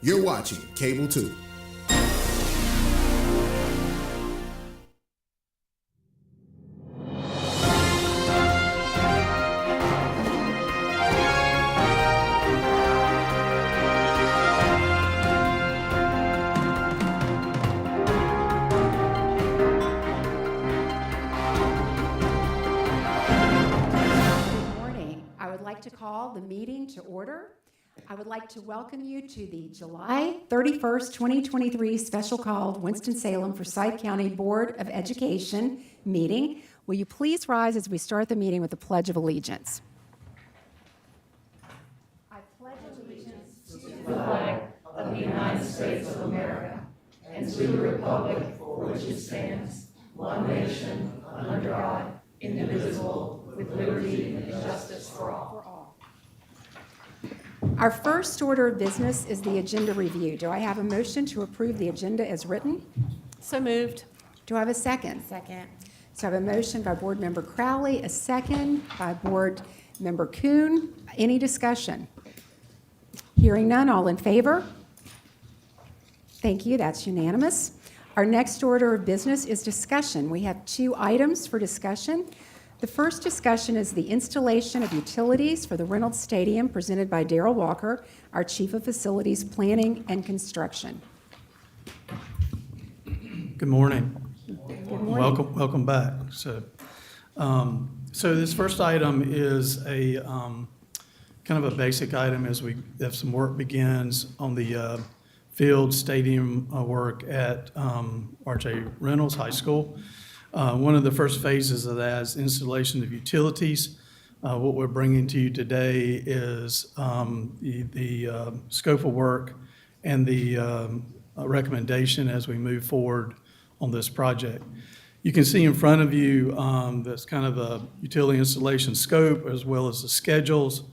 You're watching Cable 2. To call the meeting to order. I would like to welcome you to the July 31st, 2023 special called Winston-Salem Forsyth County Board of Education meeting. Will you please rise as we start the meeting with the Pledge of Allegiance? I pledge allegiance to the flag of the United States of America and to the republic for which it stands, one nation, under God, indivisible, with liberty and justice for all. Our first order of business is the agenda review. Do I have a motion to approve the agenda as written? So moved. Do I have a second? Second. So I have a motion by Board Member Crowley, a second by Board Member Kuhn. Any discussion? Hearing none, all in favor? Thank you, that's unanimous. Our next order of business is discussion. We have 2 items for discussion. The first discussion is the installation of utilities for the Reynolds Stadium presented by Darrell Walker, our Chief of Facilities Planning and Construction. Good morning. Good morning. Welcome back. So this first item is a kind of a basic item as we have some work begins on the field stadium work at R.J. Reynolds High School. One of the first phases of that is installation of utilities. What we're bringing to you today is the scope of work and the recommendation as we move forward on this project. You can see in front of you that's kind of a utility installation scope as well as the schedules.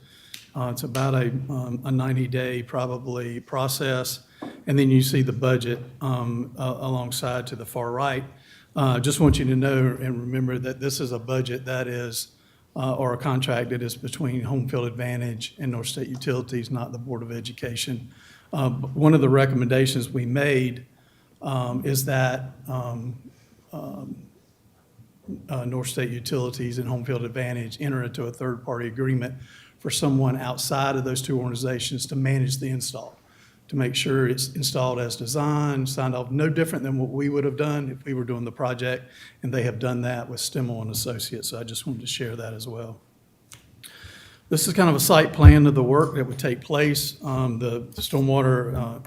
It's about a 90-day probably process. And then you see the budget alongside to the far right. Just want you to know and remember that this is a budget that is, or a contract that is between Home Field Advantage and North State Utilities, not the Board of Education. One of the recommendations we made is that North State Utilities and Home Field Advantage enter into a third-party agreement for someone outside of those 2 organizations to manage the install, to make sure it's installed as designed, signed off, no different than what we would have done if we were doing the project, and they have done that with Stemmel and Associates, so I just wanted to share that as well. This is kind of a site plan of the work that would take place. The stormwater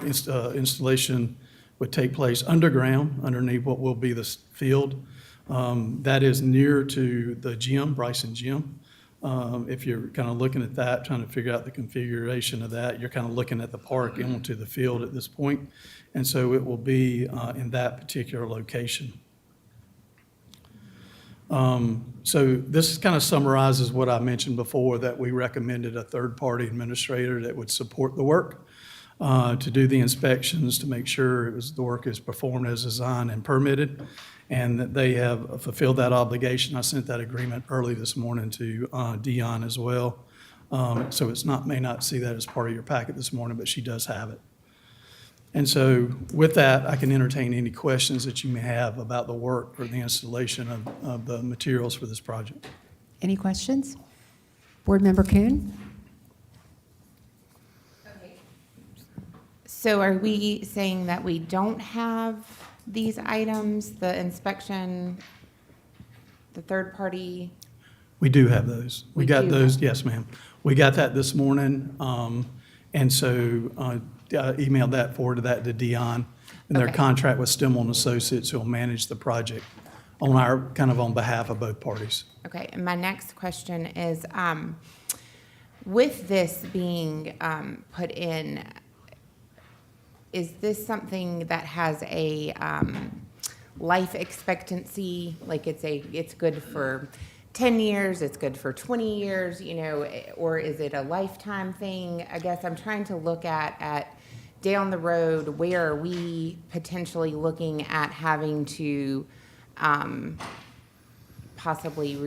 installation would take place underground, underneath what will be the field. That is near to the gym, Bryson Gym. If you're kind of looking at that, trying to figure out the configuration of that, you're kind of looking at the park into the field at this point. And so it will be in that particular location. So this kind of summarizes what I mentioned before, that we recommended a third-party administrator that would support the work, to do the inspections, to make sure the work is performed as designed and permitted, and that they have fulfilled that obligation. I sent that agreement early this morning to Dion as well. So may not see that as part of your packet this morning, but she does have it. And so with that, I can entertain any questions that you may have about the work or the installation of the materials for this project. Any questions? Board Member Kuhn? So are we saying that we don't have these items, the inspection, the third party? We do have those. We got do those, yes, ma'am. We got that this morning, and so I emailed that, forwarded that to Dion, and their Okay. contract with Stemmel and Associates who will manage the project on behalf of both parties. Okay, and my next question is, with this being put in, is this something that has a life expectancy? Like it's good for 10 years, it's good for 20 years, or is it a lifetime thing? I guess I'm trying to look at down the road, where are we potentially looking at having to possibly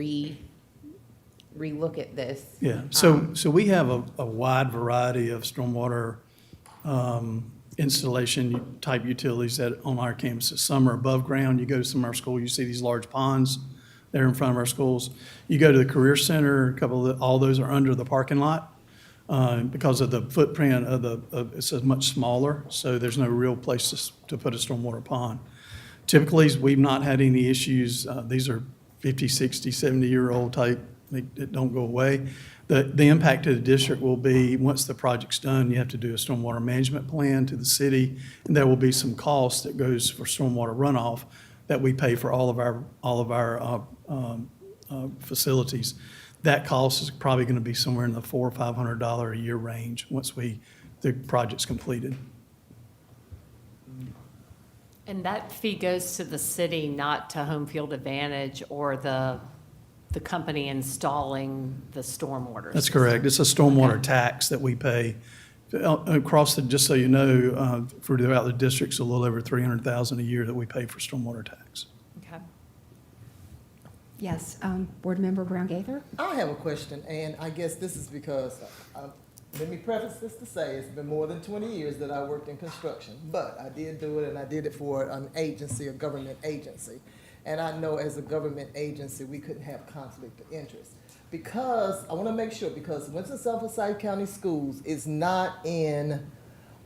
re-look at this? Yeah, so we have a wide variety of stormwater installation type utilities that on our campuses. Some are above ground. You go to some of our schools, you see these large ponds there in front of our schools. You go to the Career Center, all those are under the parking lot. Because of the footprint it's a much smaller, so there's no real place to put a stormwater pond. Typically, we've not had any issues. These are 50, 60, 70-year-old type, that don't go away. The impact to the district will be, once the project's done, you have to do a stormwater management plan to the city, and there will be some cost that goes for stormwater runoff that we pay for all of our facilities. That cost is probably going to be somewhere in the $400 or $500 a year range once the project's completed. And that fee goes to the city, not to Home Field Advantage or the company installing the stormwater. That's system. correct. It's a stormwater tax that we pay across just so you know, throughout the district's a little over $300,000 a year that we pay for stormwater tax. Okay. Yes, Board Member Brown Gaither? I have a question, and I guess this is because, let me preface this to say, it's been more than 20 years that I worked in construction, but I did do it, and I did it for an agency, a government agency. And I know as a government agency, we couldn't have conflict of interest. Because, I want to make sure, because Winston-Salem Forsyth County Schools is not in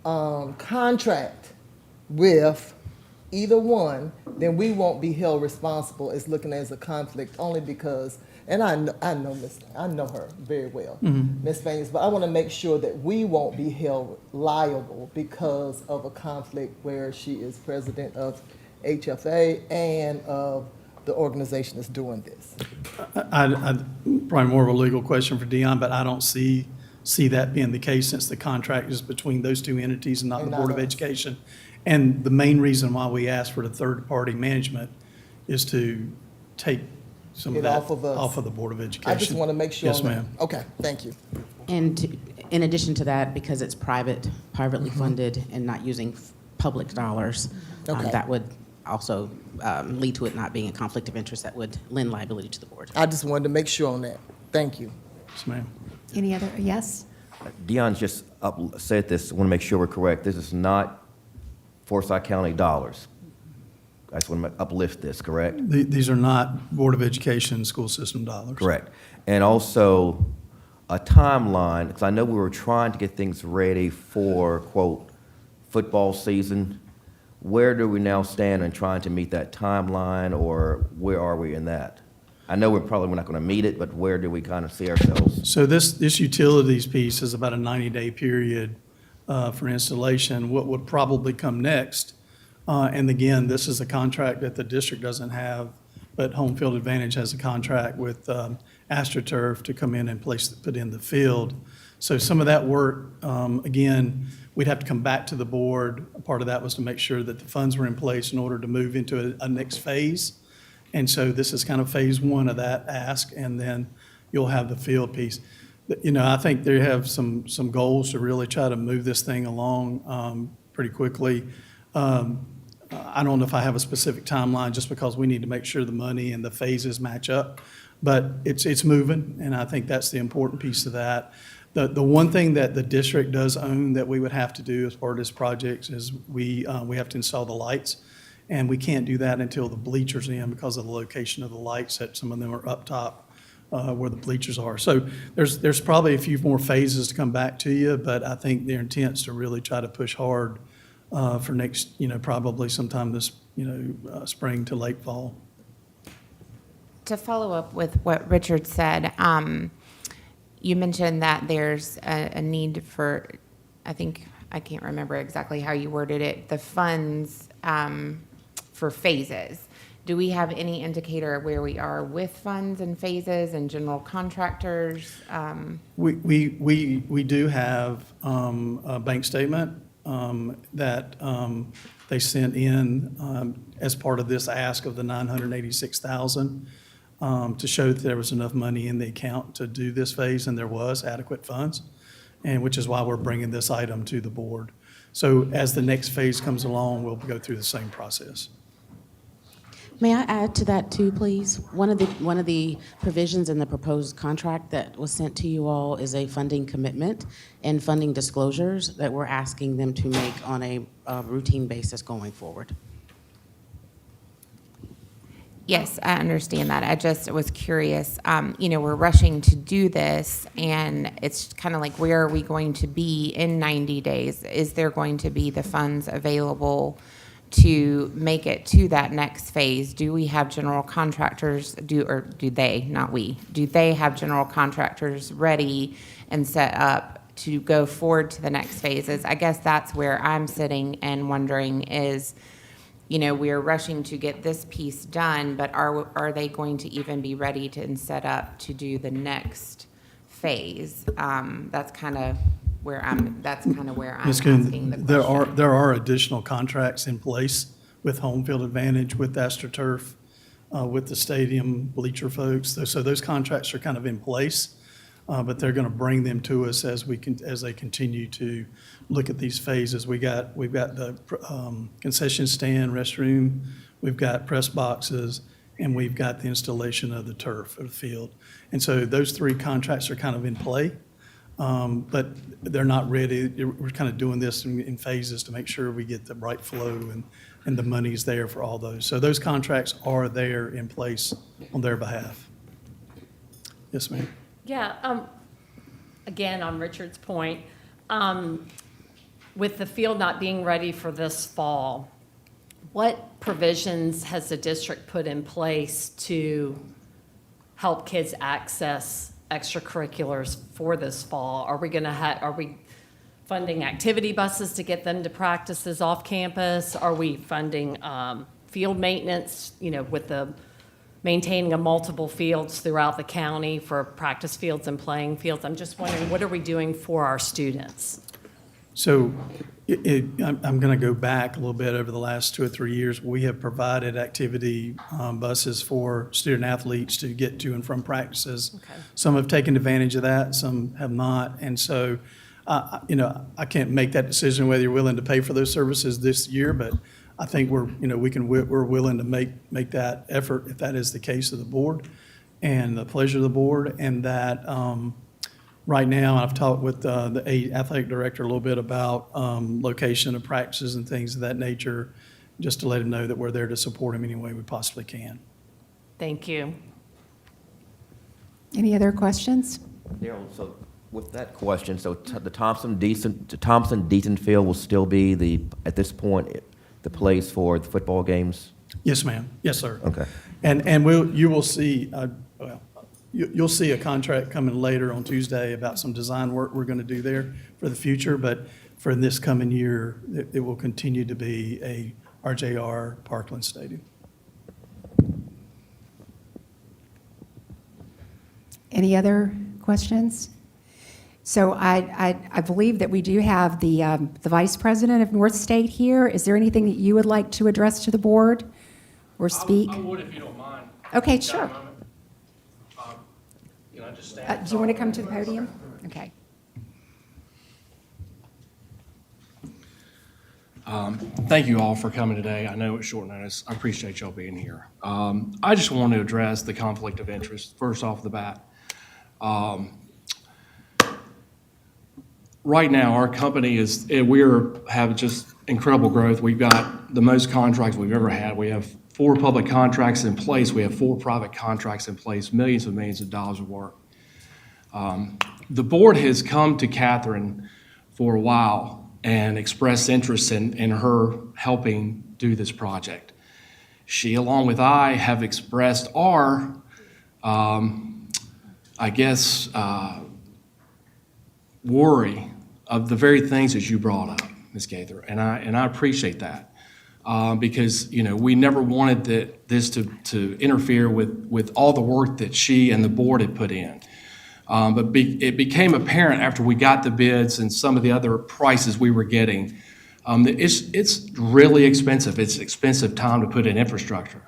contract with either one, then we won't be held responsible as looking as a conflict, only because, and I know her very well, Ms. Fanius, but I want to make sure that we won't be held liable because of a conflict where she is president of HFA and of the organization that's doing this. I probably more of a legal question for Dion, but I don't see that being the case since the contract is between those two entities and not the And Board not of us. Education. And the main reason why we ask for the third-party management is to take some of It that off of us. off of the Board of Education. I just want to make sure. Yes, on that. ma'am. Okay, thank you. And in addition to that, because it's privately funded and not using public dollars, Okay. that would also lead to it not being a conflict of interest that would lend liability to the board. I just wanted to make sure on that. Thank you. Yes, ma'am. Any other, yes? Dion just said this, I want to make sure we're correct. This is not Forsyth County dollars. I just want to uplift this, correct? These are not Board of Education school system dollars. Correct. And also a timeline, because I know we were trying to get things ready for, quote, football season. Where do we now stand in trying to meet that timeline, or where are we in that? I know we're not going to meet it, but where do we kind of see ourselves? So this utilities piece is about a 90-day period for installation. What would probably come next, and again, this is a contract that the district doesn't have, but Home Field Advantage has a contract with AstroTurf to come in and put in the field. So some of that work, again, we'd have to come back to the board. A part of that was to make sure that the funds were in place in order to move into a next phase. And so this is kind of phase one of that ask, and then you'll have the field piece. You know, I think they have some goals to really try to move this thing along pretty quickly. I don't know if I have a specific timeline, just because we need to make sure the money and the phases match up. But it's moving, and I think that's the important piece of that. The one thing that the district does own that we would have to do as part of this project is we have to install the lights. And we can't do that until the bleachers are in because of the location of the lights, that some of them are up top where the bleachers are. So there's probably a few more phases to come back to you, but I think their intent is to really try to push hard for next, probably sometime this, spring to late fall. To follow up with what Richard said, you mentioned that there's a need for, I can't remember exactly how you worded it, the funds for phases. Do we have any indicator where we are with funds and phases and general contractors? We do have a bank statement that they sent in as part of this ask of the $986,000 to show that there was enough money in the account to do this phase, and there was adequate funds, and which is why we're bringing this item to the board. So as the next phase comes along, we'll go through the same process. May I add to that too, please? One of the provisions in the proposed contract that was sent to you all is a funding commitment and funding disclosures that we're asking them to make on a routine basis going forward. Yes, I understand that. I just was curious. We're rushing to do this, and it's kind of like, where are we going to be in 90 days? Is there going to be the funds available to make it to that next phase? Do we have general contractors, do they, not we, do they have general contractors ready and set up to go forward to the next phases? I guess that's where I'm sitting and wondering is, we are rushing to get this piece done, but are they going to even be ready to and set up to do the next phase? That's kind of where I'm Ms. asking the Kuhn, question. there are additional contracts in place with Home Field Advantage, with AstroTurf, with the stadium bleacher folks. So those contracts are kind of in place, but they're going to bring them to us as they continue to look at these phases. We've got the concession stand, restroom, we've got press boxes, and we've got the installation of the turf of the field. And so those three contracts are kind of in play. But they're not ready. We're kind of doing this in phases to make sure we get the right flow and the money's there for all those. So those contracts are there in place on their behalf. Yes, ma'am. Yeah, again, on Richard's point, with the field not being ready for this fall, what provisions has the district put in place to help kids access extracurriculars for this fall? Are we funding activity buses to get them to practices off campus? Are we funding field maintenance, with the maintaining of multiple fields throughout the county for practice fields and playing fields? I'm just wondering, what are we doing for our students? So I'm going to go back a little bit over the last 2 or 3 years. We have provided activity buses for student athletes to get to and from practices. Okay. Some have taken advantage of that, some have not. And so, I can't make that decision whether you're willing to pay for those services this year, but I think we're willing to make that effort if that is the case of the board and the pleasure of the board. And that right now, I've talked with the athletic director a little bit about location of practices and things of that nature, just to let him know that we're there to support him any way we possibly can. Thank you. Any other questions? Daryl, so with that question, so the Thompson-Deaton Field will still be at this point, the place for the football games? Yes, ma'am. Yes, sir. Okay. And you will see, you'll see a contract coming later on Tuesday about some design work we're going to do there for the future, but for this coming year, it will continue to be a RJR Parkland Stadium. Any other questions? So I believe that we do have the Vice President of North State here. Is there anything that you would like to address to the board or speak? I would if you don't mind. Okay, Got a sure. moment? Can I just stand? Do you want to come to the podium? Okay. Thank you all for coming today. I know it's short notice. I appreciate y'all being here. I just want to address the conflict of interest first off the bat. Right now, our company have just incredible growth. We've got the most contracts we've ever had. We have 4 public contracts in place. We have 4 private contracts in place, millions and millions of dollars of work. The board has come to Catherine for a while and expressed interest in her helping do this project. She, along with I, have expressed our, worry of the very things that you brought up, Ms. Gaither, and I appreciate that because we never wanted this to interfere with all the work that she and the board had put in. But it became apparent after we got the bids and some of the other prices we were getting, that it's really expensive. It's expensive time to put in infrastructure.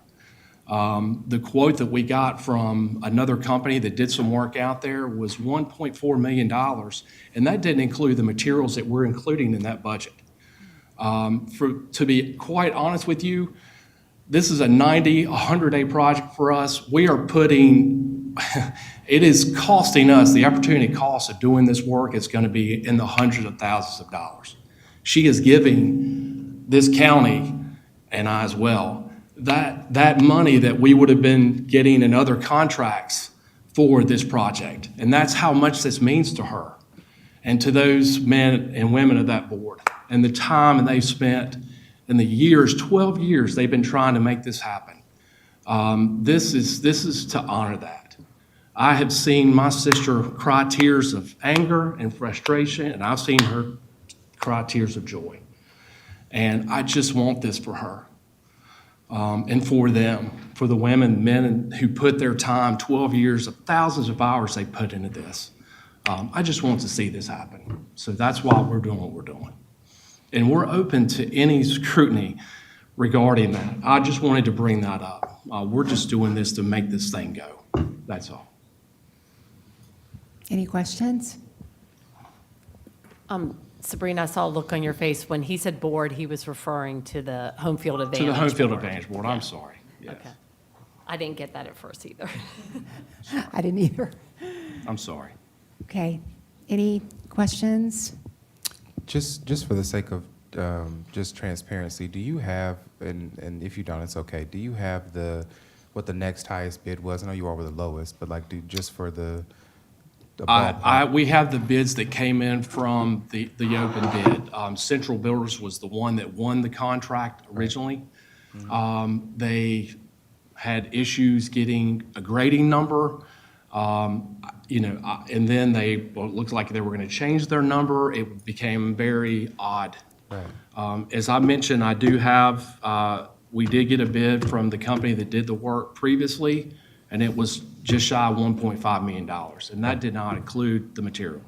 The quote that we got from another company that did some work out there was $1.4 million, and that didn't include the materials that we're including in that budget. To be quite honest with you, This is a 90, 100-day project for us. We are putting, it is costing us, the opportunity cost of doing this work is going to be in the hundreds of thousands of dollars. She is giving this county, and I as well, that money that we would have been getting in other contracts for this project. And that's how much this means to her and to those men and women of that board, and the time they've spent in the years, 12 years, they've been trying to make this happen. This is to honor that. I have seen my sister cry tears of anger and frustration, and I've seen her cry tears of joy. And I just want this for her, and for them, for the women, men who put their time, 12 years of thousands of hours they put into this. I just want to see this happen. So that's why we're doing what we're doing. And we're open to any scrutiny regarding that. I just wanted to bring that up. We're just doing this to make this thing go. That's all. Any questions? Sabrina, I saw a look on your face. When he said board, he was referring to the Home Field To Advantage the Home Field Board. Advantage Board, I'm sorry. Yes. Okay. I didn't get that at first either. I didn't either. I'm sorry. Okay. Any questions? Just for the sake of just transparency, do you have, and if you don't, it's okay, do you have what the next highest bid was? I know you all were the lowest, but like, just for the ballpark? We have the bids that came in from the open bid. Central Builders was the one that won the contract originally. They had issues getting a grading number. And then it looked like they were going to change their number. It became very odd. Right. As I mentioned, I do have, we did get a bid from the company that did the work previously, and it was just shy of $1.5 million, and that did not include the material.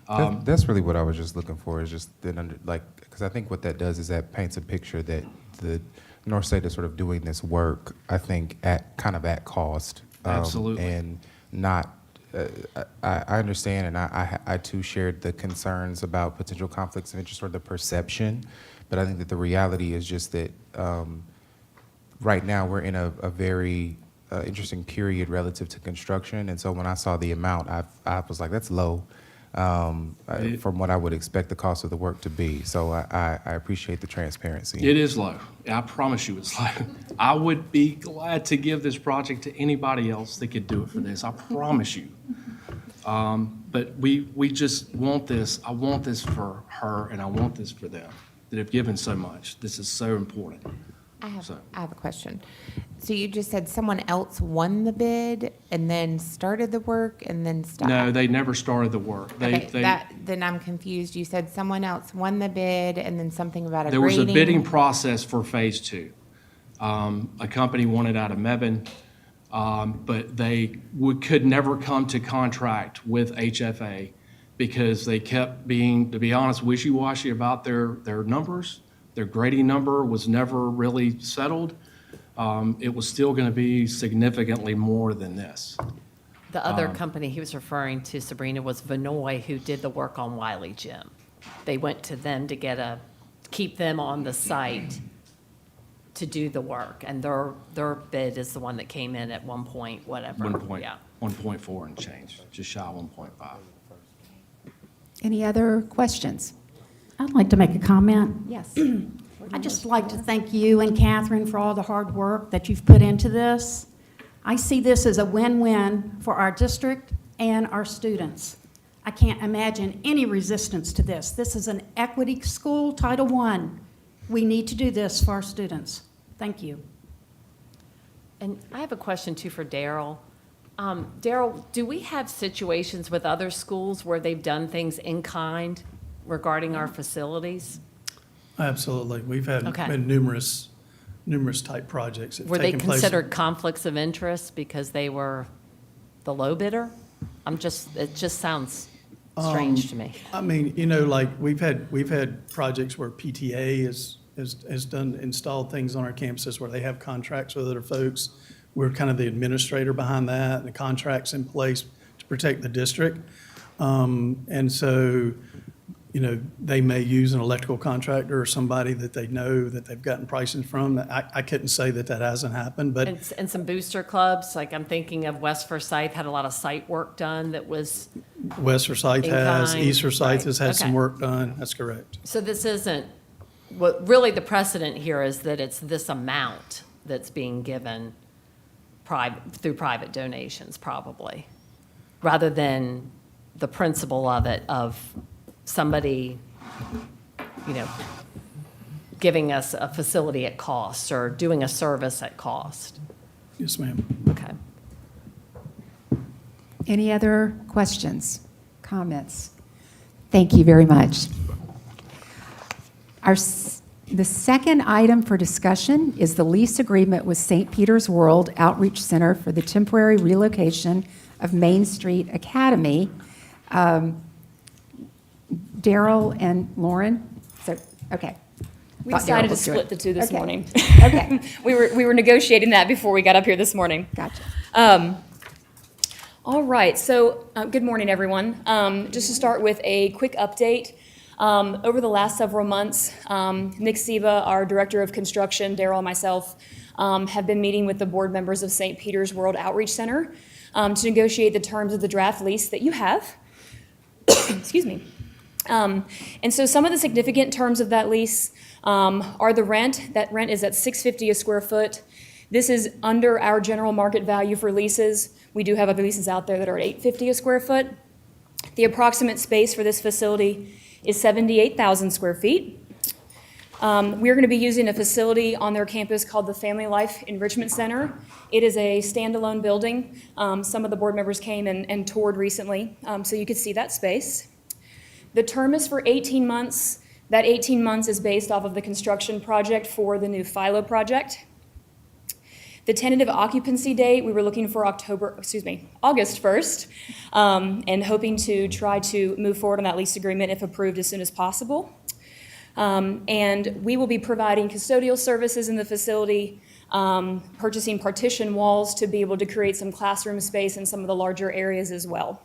That's really what I was just looking for, is just because I think what that does is that paints a picture that the North State is sort of doing this work, I think, at cost. Absolutely. And not, I understand, and I too shared the concerns about potential conflicts of interest or the perception, but I think that the reality is just that right now we're in a very interesting period relative to construction, and so when I saw the amount, I was like, that's low from what I would expect the cost of the work to be. So I appreciate the transparency. It is low. I promise you it's low. I would be glad to give this project to anybody else that could do it for this. I promise you. But we just want this. I want this for her, and I want this for them that have given so much. This is so important. I have, So- I have a question. So you just said someone else won the bid and then started the work and then stopped? No, they never started the work. Okay, then I'm confused. You said someone else won the bid and then something about a There was a grading? bidding process for Phase 2. A company wanted out of Mebane, but they could never come to contract with HFA because they kept being, to be honest, wishy-washy about their numbers. Their grading number was never really settled. It was still going to be significantly more than this. The other company he was referring to, Sabrina, was Vinoy, who did the work on Wiley Gym. They went to them to keep them on the site to do the work, and their bid is the one that came in at 1 point whatever. 1.4 and change, just shy of 1.5. Any other questions? I'd like to make a comment. Yes. I'd just like to thank you and Catherine for all the hard work that you've put into this. I see this as a win-win for our district and our students. I can't imagine any resistance to this. This is an equity school, Title I. We need to do this for our students. Thank you. And I have a question too for Daryl. Daryl, do we have situations with other schools where they've done things in kind regarding our facilities? Absolutely. We've had Okay. been numerous type projects that have Were they taken place. considered conflicts of interest because they were the low bidder? It just sounds strange to me. I mean, like, we've had projects where PTA has installed things on our campuses where they have contracts with other folks. We're kind of the administrator behind that, and the contract's in place to protect the district. And so, they may use an electrical contractor or somebody that they know that they've gotten pricing from. I couldn't say that that hasn't happened, but And some booster clubs, like I'm thinking of West Forsyth had a lot of site work done that was, West Forsyth In has, kind, East Forsyth has right, had some okay. work done. That's correct. so this isn't, what really the precedent here is that it's this amount that's being given through private donations probably, rather than the principle of it, of somebody, giving us a facility at cost or doing a service at cost. Yes, ma'am. Okay. Any other questions, comments? Thank you very much. The second item for discussion is the lease agreement with St. Peter's World Outreach Center for the temporary relocation of Main Street Academy. Daryl and Lauren, okay. We Thought decided Daryl to was doing split the two this Okay. morning. Okay, We were negotiating that before we got up here this morning. gotcha. All right, so good morning, everyone. Just to start with a quick update. Over the last several months, Nick Siva, our Director of Construction, Daryl, and myself have been meeting with the board members of St. Peter's World Outreach Center to negotiate the terms of the draft lease that you have. Excuse me. And so some of the significant terms of that lease are the rent. That rent is at $6.50 a square foot. This is under our general market value for leases. We do have other leases out there that are at $8.50 a square foot. The approximate space for this facility is 78,000 square feet. We're going to be using a facility on their campus called the Family Life Enrichment Center. It is a standalone building. Some of the board members came and toured recently, so you could see that space. The term is for 18 months. That 18 months is based off of the construction project for the new Philo project. The tentative occupancy date, we were looking for August 1st, and hoping to try to move forward on that lease agreement if approved as soon as possible. And we will be providing custodial services in the facility, purchasing partition walls to be able to create some classroom space in some of the larger areas as well.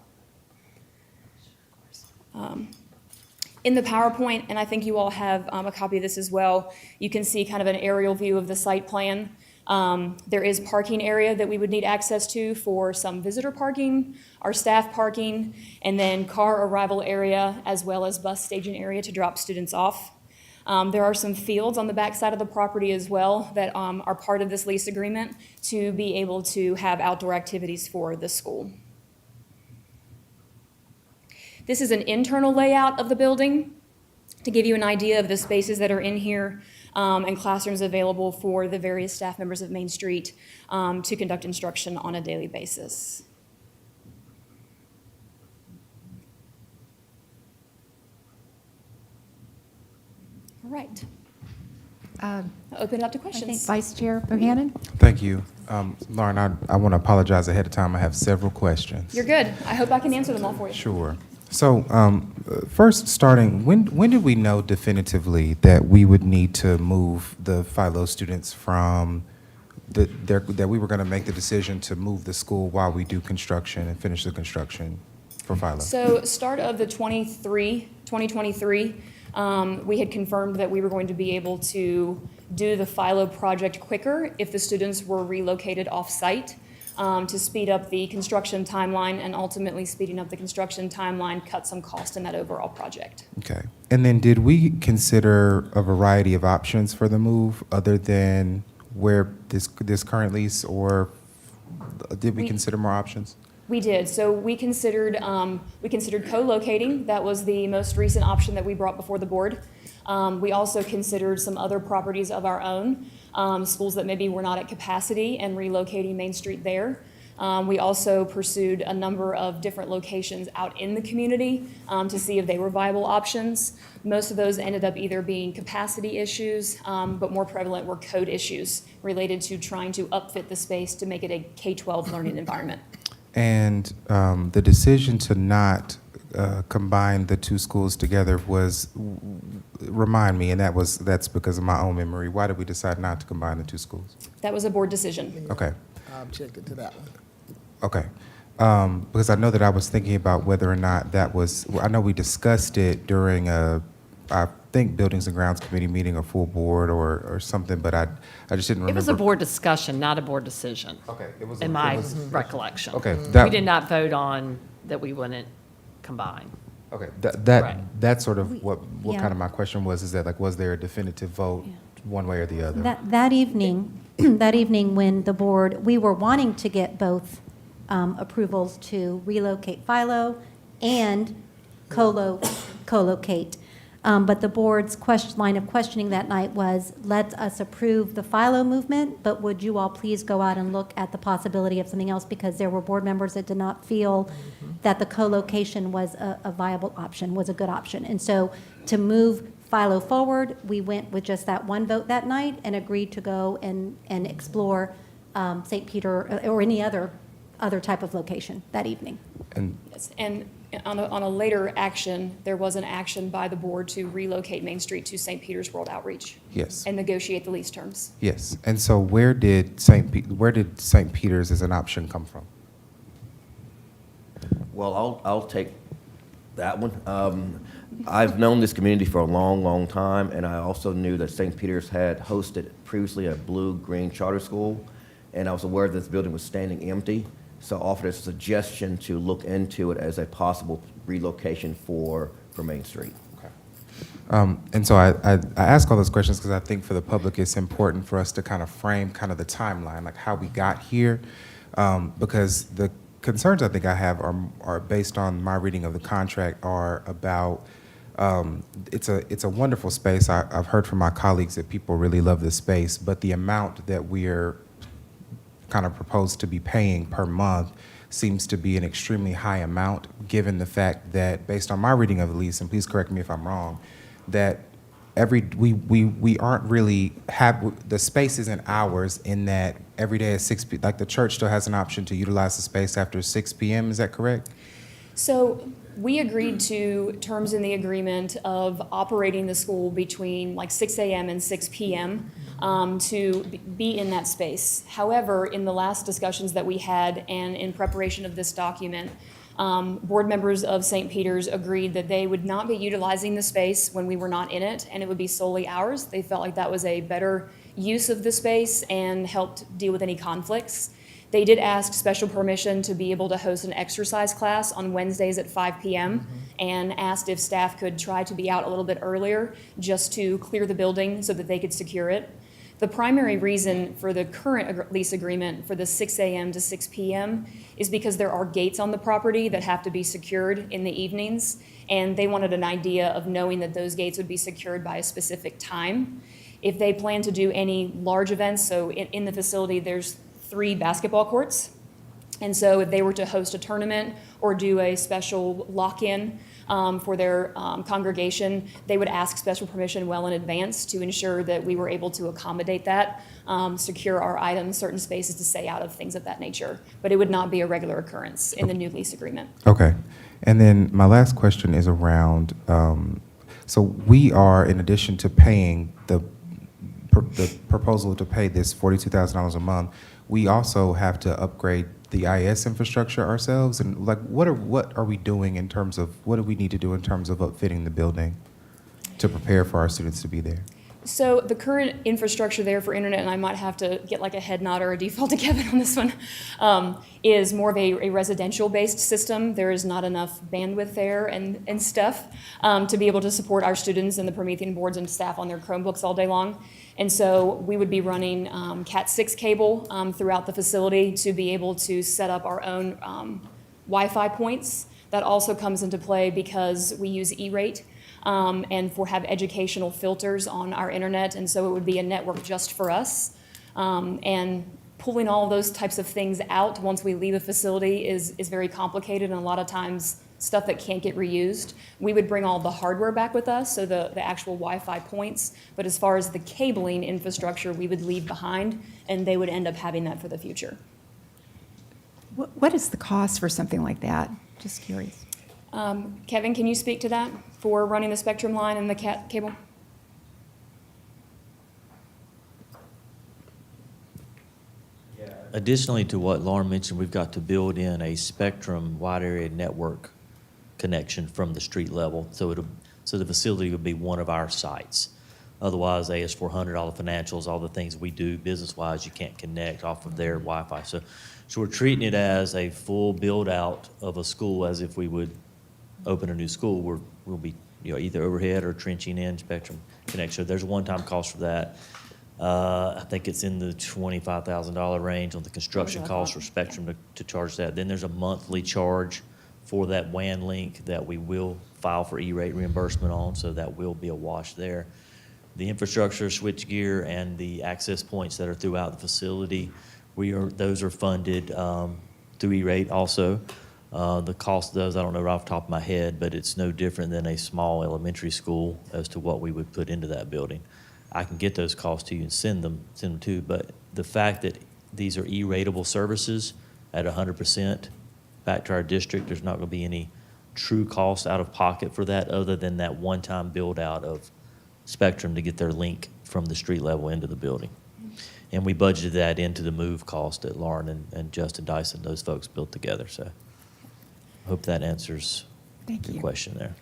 In the PowerPoint, and I think you all have a copy of this as well, you can see kind of an aerial view of the site plan. There is parking area that we would need access to for some visitor parking, our staff parking, and then car arrival area, as well as bus staging area to drop students off. There are some fields on the back side of the property as well that are part of this lease agreement to be able to have outdoor activities for the school. This is an internal layout of the building to give you an idea of the spaces that are in here and classrooms available for the various staff members of Main Street to conduct instruction on a daily basis. All right. I'll open it up to I think questions. Vice Chair Bohannon? Thank you. Lauren, I want to apologize ahead of time. I have several questions. You're good. I hope I can answer them all for you. Sure. So, first, starting, when did we know definitively that we would need to move the Philo students from, that we were going to make the decision to move the school while we do construction and finish the construction for Philo? So start of the 2023, we had confirmed that we were going to be able to do the Philo project quicker if the students were relocated off-site to speed up the construction timeline and ultimately speeding up the construction timeline, cut some cost in that overall project. Okay. And then did we consider a variety of options for the move other than where this current lease, or did we consider more options? We did. So we considered co-locating. That was the most recent option that we brought before the board. We also considered some other properties of our own, schools that maybe were not at capacity, and relocating Main Street there. We also pursued a number of different locations out in the community to see if they were viable options. Most of those ended up either being capacity issues, but more prevalent were code issues related to trying to upfit the space to make it a K-12 learning environment. And the decision to not combine the two schools together was, remind me, and that's because of my own memory. Why did we decide not to combine the two schools? That was a board decision. Okay. I'll check into that one. Okay. Because I know that I was thinking about whether or not that was, I know we discussed it during I think Buildings and Grounds Committee meeting, a full board or something, but I just didn't remember. It was a board discussion, not a board decision, Okay, it was. in it my was- recollection. Okay, We that, did not vote on that we wouldn't combine. okay, Right. that's sort of what yeah. kind of my question was, is that like, was there a definitive vote one way or the other? That evening, that evening when the board, we were wanting to get both approvals to relocate Philo and co-locate. But the board's line of questioning that night was, let us approve the Philo movement, but would you all please go out and look at the possibility of something else? Because there were board members that did not feel that the co-location was a viable option, was a good option. And so to move Philo forward, we went with just that one vote that night and agreed to go and explore St. Peter or any other type of location that evening. And Yes, and on a later action, there was an action by the board to relocate Main Street to St. Peter's World Outreach yes, and negotiate the lease terms. yes. And so where did St. Peter's as an option come from? Well, I'll take that one. I've known this community for a long, long time, and I also knew that St. Peter's had hosted previously a blue-green charter school, and I was aware that this building was standing empty, so I offered a suggestion to look into it as a possible relocation for Main Street. And so I ask all those questions because I think for the public, it's important for us to kind of frame kind of the timeline, like how we got here. Because the concerns I think I have are based on my reading of the contract are about, it's a wonderful space. I've heard from my colleagues that people really love this space, but the amount that we're kind of proposed to be paying per month seems to be an extremely high amount, given the fact that, based on my reading of the lease, and please correct me if I'm wrong, that we aren't really the space isn't ours in that every day at 6 p.m. Like the church still has an option to utilize the space after 6 p.m. Is that correct? So we agreed to terms in the agreement of operating the school between like 6 a.m. and 6 p.m. To be in that space. However, in the last discussions that we had and in preparation of this document, board members of St. Peter's agreed that they would not be utilizing the space when we were not in it, and it would be solely ours. They felt like that was a better use of the space and helped deal with any conflicts. They did ask special permission to be able to host an exercise class on Wednesdays at 5 p.m. and asked if staff could try to be out a little bit earlier just to clear the building so that they could secure it. The primary reason for the current lease agreement for the 6 a.m. to 6 p.m. is because there are gates on the property that have to be secured in the evenings, and they wanted an idea of knowing that those gates would be secured by a specific time. If they plan to do any large events, so in the facility there's 3 basketball courts, and so if they were to host a tournament or do a special lock-in for their congregation, they would ask special permission well in advance to ensure that we were able to accommodate that, secure our items, certain spaces to stay out of things of that nature. But it would not be a regular occurrence in the new lease agreement. Okay. And then my last question is around, so we are, in addition to paying the proposal to pay this $42,000 a month, we also have to upgrade the IS infrastructure ourselves, and like what are we doing in terms of, what do we need to do in terms of upfitting the building to prepare for our students to be there? So the current infrastructure there for internet, and I might have to get like a head nod or a default to Kevin on this one, is more of a residential-based system. There is not enough bandwidth there and stuff to be able to support our students and the Promethean boards and staff on their Chromebooks all day long. And so we would be running Cat6 cable throughout the facility to be able to set up our own Wi-Fi points. That also comes into play because we use E-rate and have educational filters on our internet, and so it would be a network just for us. And pulling all those types of things out once we leave a facility is very complicated, and a lot of times stuff that can't get reused. We would bring all the hardware back with us, so the actual Wi-Fi points, but as far as the cabling infrastructure, we would leave behind, and they would end up having that for the future. What is the cost for something like that? Just curious. Kevin, can you speak to that for running the Spectrum line and the Cat cable? Yeah, additionally to what Lauren mentioned, we've got to build in a Spectrum wide area network connection from the street level. So the facility would be one of our sites. Otherwise, AS400, all the financials, all the things we do business-wise, you can't connect off of their Wi-Fi. So we're treating it as a full build-out of a school, as if we would open a new school. We'll be, either overhead or trenching in Spectrum connection. So there's a one-time cost for that. I think it's in the $25,000 range on the construction cost for Spectrum to charge that. Then there's a monthly charge for that WAN link that we will file for E-rate reimbursement on, so that will be a wash there. The infrastructure, switchgear, and the access points that are throughout the facility, those are funded through E-rate also. The cost of those, I don't know right off the top of my head, but it's no different than a small elementary school as to what we would put into that building. I can get those costs to you and send them to you, but the fact that these are E-ratable services at 100% back to our district, there's not going to be any true cost out of pocket for that other than that one-time build-out of Spectrum to get their link from the street level into the building. And we budgeted that into the move cost that Lauren and Justin Dyson, those folks built together. So I hope that answers your question there.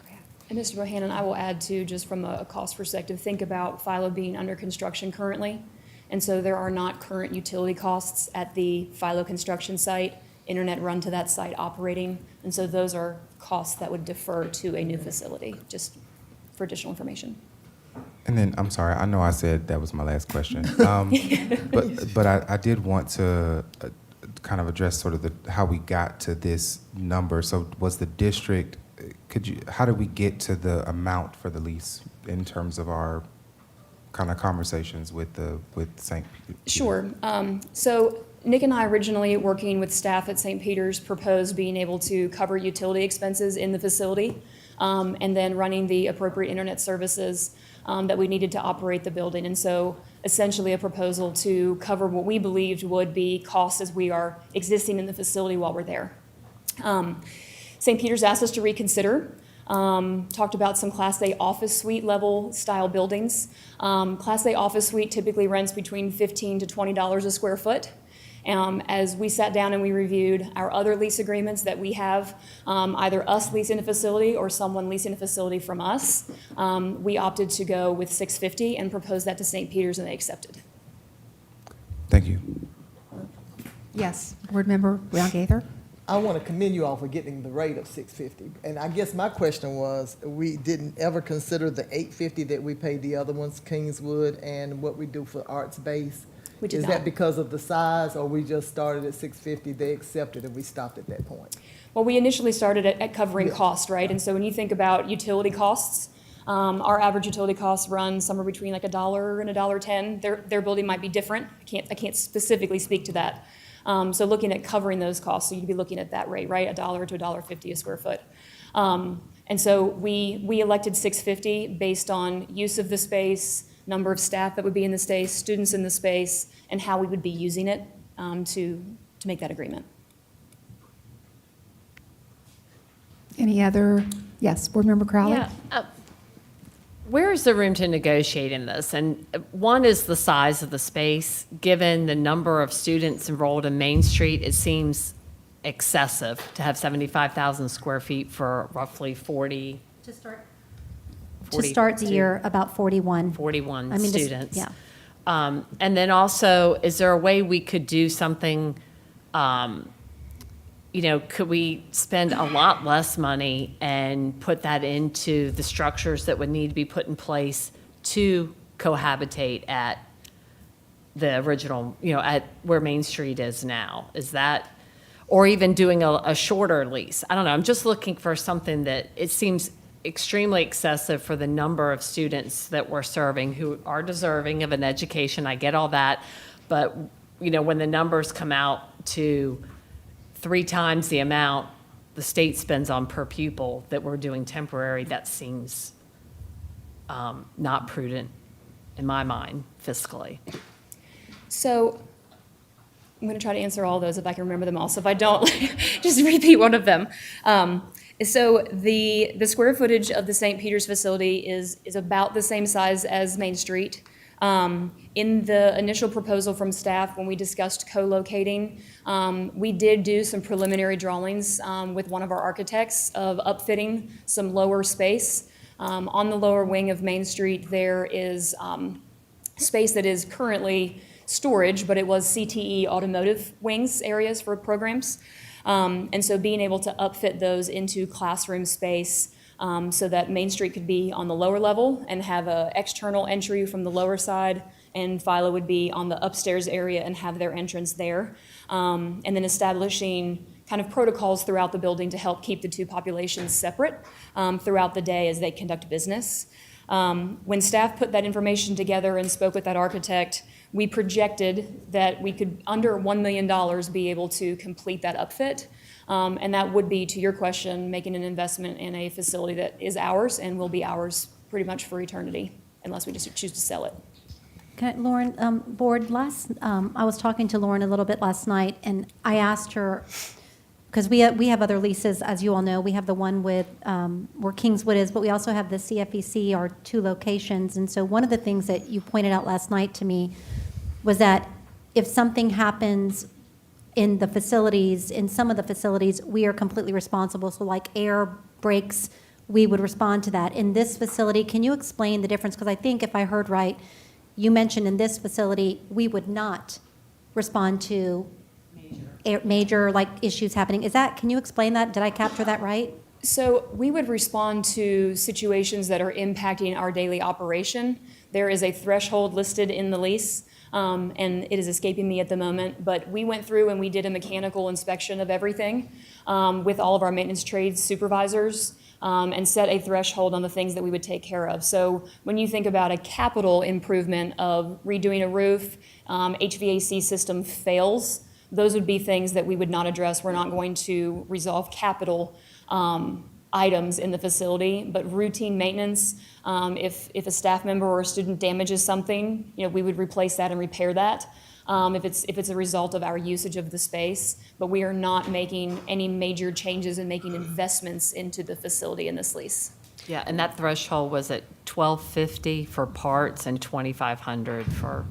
And Mr. Bohannon, I will add too, just from a cost perspective, think about Philo being under construction currently. And so there are not current utility costs at the Philo construction site, internet run to that site operating. And so those are costs that would defer to a new facility, just for additional information. And then, I'm sorry, I know I said that was my last question. But I did want to kind of address sort of how we got to this number. So was the district, how did we get to the amount for the lease in terms of our kind of conversations with St. Peter? Sure. So Nick and I originally, working with staff at St. Peter's, proposed being able to cover utility expenses in the facility, and then running the appropriate internet services that we needed to operate the building. And so essentially a proposal to cover what we believed would be costs as we are existing in the facility while we're there. St. Peter's asked us to reconsider, talked about some Class A office suite level style buildings. Class A office suite typically rents between $15 to $20 a square foot. As we sat down and we reviewed our other lease agreements that we have, either us leasing a facility or someone leasing a facility from us, we opted to go with $650 and proposed that to St. Peter's, and they accepted. Thank you. Yes, Board Member Brown Gaither. I want to commend you all for getting the rate of $650. And I guess my question was, we didn't ever consider the $850 that we paid the other ones, Kingswood, and what we do for Arts Base. We did Is not. that because of the size, or we just started at $650, they accepted, and we stopped at that point? Well, we initially started at covering Yeah. cost, right? And so when you think about utility costs, our average utility costs run somewhere between like $1 and $1.10. Their building might be different. I can't specifically speak to that. So looking at covering those costs, so you'd be looking at that rate, right? $1 to $1.50 a square foot. And so we elected $650 based on use of the space, number of staff that would be in the space, students in the space, and how we would be using it to make that agreement. Any other, yes, Board Member Crowley? Yeah. Where is the room to negotiate in this? And one is the size of the space. Given the number of students enrolled in Main Street, it seems excessive to have 75,000 square feet for roughly 40. To start. To 42. start the year, about 41. 41 I mean, just- students. yeah. And then also, is there a way we could do something, could we spend a lot less money and put that into the structures that would need to be put in place to cohabitate at the original, at where Main Street is now? Is that, or even doing a shorter lease? I don't know. I'm just looking for something that it seems extremely excessive for the number of students that we're serving who are deserving of an education. I get all that. But, when the numbers come out to 3 times the amount the state spends on per pupil that we're doing temporary, that seems not prudent in my mind fiscally. So I'm going to try to answer all those if I can remember them all. So if I don't, just repeat one of them. So the square footage of the St. Peter's facility is about the same size as Main Street. In the initial proposal from staff, when we discussed co-locating, we did do some preliminary drawings with one of our architects of upfitting some lower space. On the lower wing of Main Street, there is space that is currently storage, but it was CTE automotive wings areas for programs. And so being able to upfit those into classroom space so that Main Street could be on the lower level and have an external entry from the lower side, and Philo would be on the upstairs area and have their entrance there. And then establishing kind of protocols throughout the building to help keep the two populations separate throughout the day as they conduct business. When staff put that information together and spoke with that architect, we projected that we could, under $1 million, be able to complete that upfit. And that would be, to your question, making an investment in a facility that is ours and will be ours pretty much for eternity, unless we just choose to sell it. Okay, Lauren, Board, I was talking to Lauren a little bit last night, and I asked her, because we have other leases, as you all know. We have the one with where Kingswood is, but we also have the CFEC, our 2 locations. And so one of the things that you pointed out last night to me was that if something happens in the facilities, in some of the facilities, we are completely responsible. So like air breaks, we would respond to that. In this facility, can you explain the difference? Because I think if I heard right, you mentioned in this facility, we would not respond to major like issues happening. Is that, can you explain that? Did I capture that right? So we would respond to situations that are impacting our daily operation. There is a threshold listed in the lease, and it is escaping me at the moment, but we went through and we did a mechanical inspection of everything with all of our maintenance trades supervisors and set a threshold on the things that we would take care of. So when you think about a capital improvement of redoing a roof, HVAC system fails, those would be things that we would not address. We're not going to resolve capital items in the facility, but routine maintenance, if a staff member or a student damages something, we would replace that and repair that if it's a result of our usage of the space. But we are not making any major changes and making investments into the facility in this lease. Yeah, and that threshold was at $1,250 for parts and $2,500 for.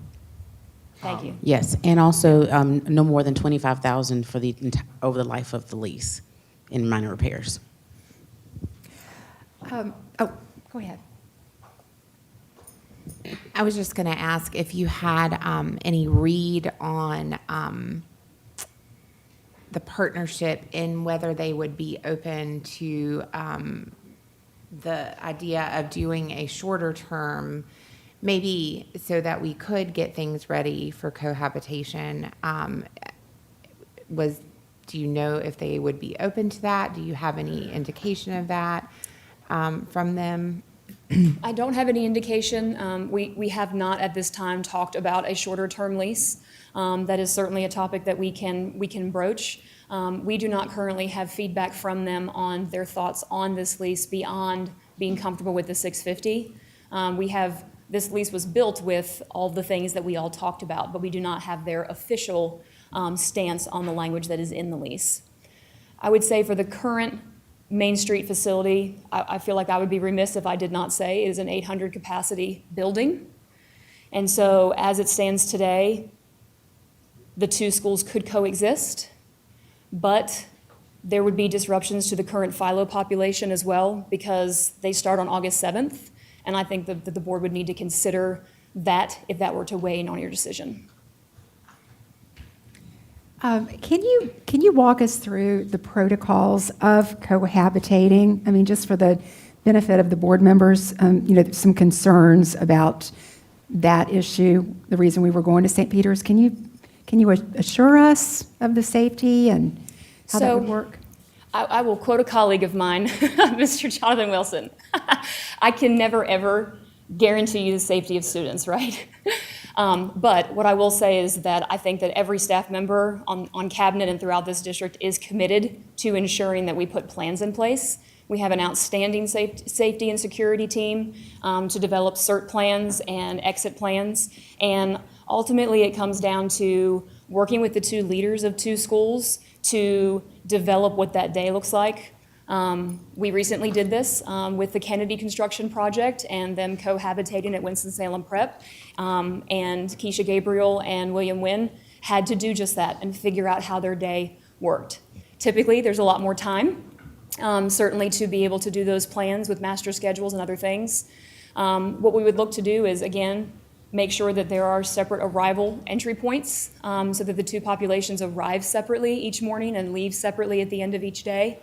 Thank you. Yes, and also no more than $25,000 for over the life of the lease in minor repairs. Go ahead. I was just going to ask if you had any read on the partnership and whether they would be open to the idea of doing a shorter term, maybe so that we could get things ready for cohabitation. Do you know if they would be open to that? Do you have any indication of that from them? I don't have any indication. We have not at this time talked about a shorter term lease. That is certainly a topic that we can broach. We do not currently have feedback from them on their thoughts on this lease beyond being comfortable with the 650. This lease was built with all the things that we all talked about, but we do not have their official stance on the language that is in the lease. I would say for the current Main Street facility, I feel like I would be remiss if I did not say it is an 800 capacity building. And so as it stands today, the 2 schools could coexist, but there would be disruptions to the current Philo population as well because they start on August 7th. And I think that the board would need to consider that if that were to weigh in on your decision. Can you walk us through the protocols of cohabitating? I mean, just for the benefit of the board members, some concerns about that issue, the reason we were going to St. Peter's. Can you assure us of the safety and how that would work? I will quote a colleague of mine, Mr. Jonathan Wilson. I can never, ever guarantee you the safety of students, right? But what I will say is that I think that every staff member on cabinet and throughout this district is committed to ensuring that we put plans in place. We have an outstanding safety and security team to develop CERT plans and exit plans. And ultimately, it comes down to working with the 2 leaders of 2 schools to develop what that day looks like. We recently did this with the Kennedy construction project and them cohabitating at Winston-Salem Prep. And Keisha Gabriel and William Wynn had to do just that and figure out how their day worked. Typically, there's a lot more time, certainly to be able to do those plans with master schedules and other things. What we would look to do is, again, make sure that there are separate arrival entry points so that the two populations arrive separately each morning and leave separately at the end of each day.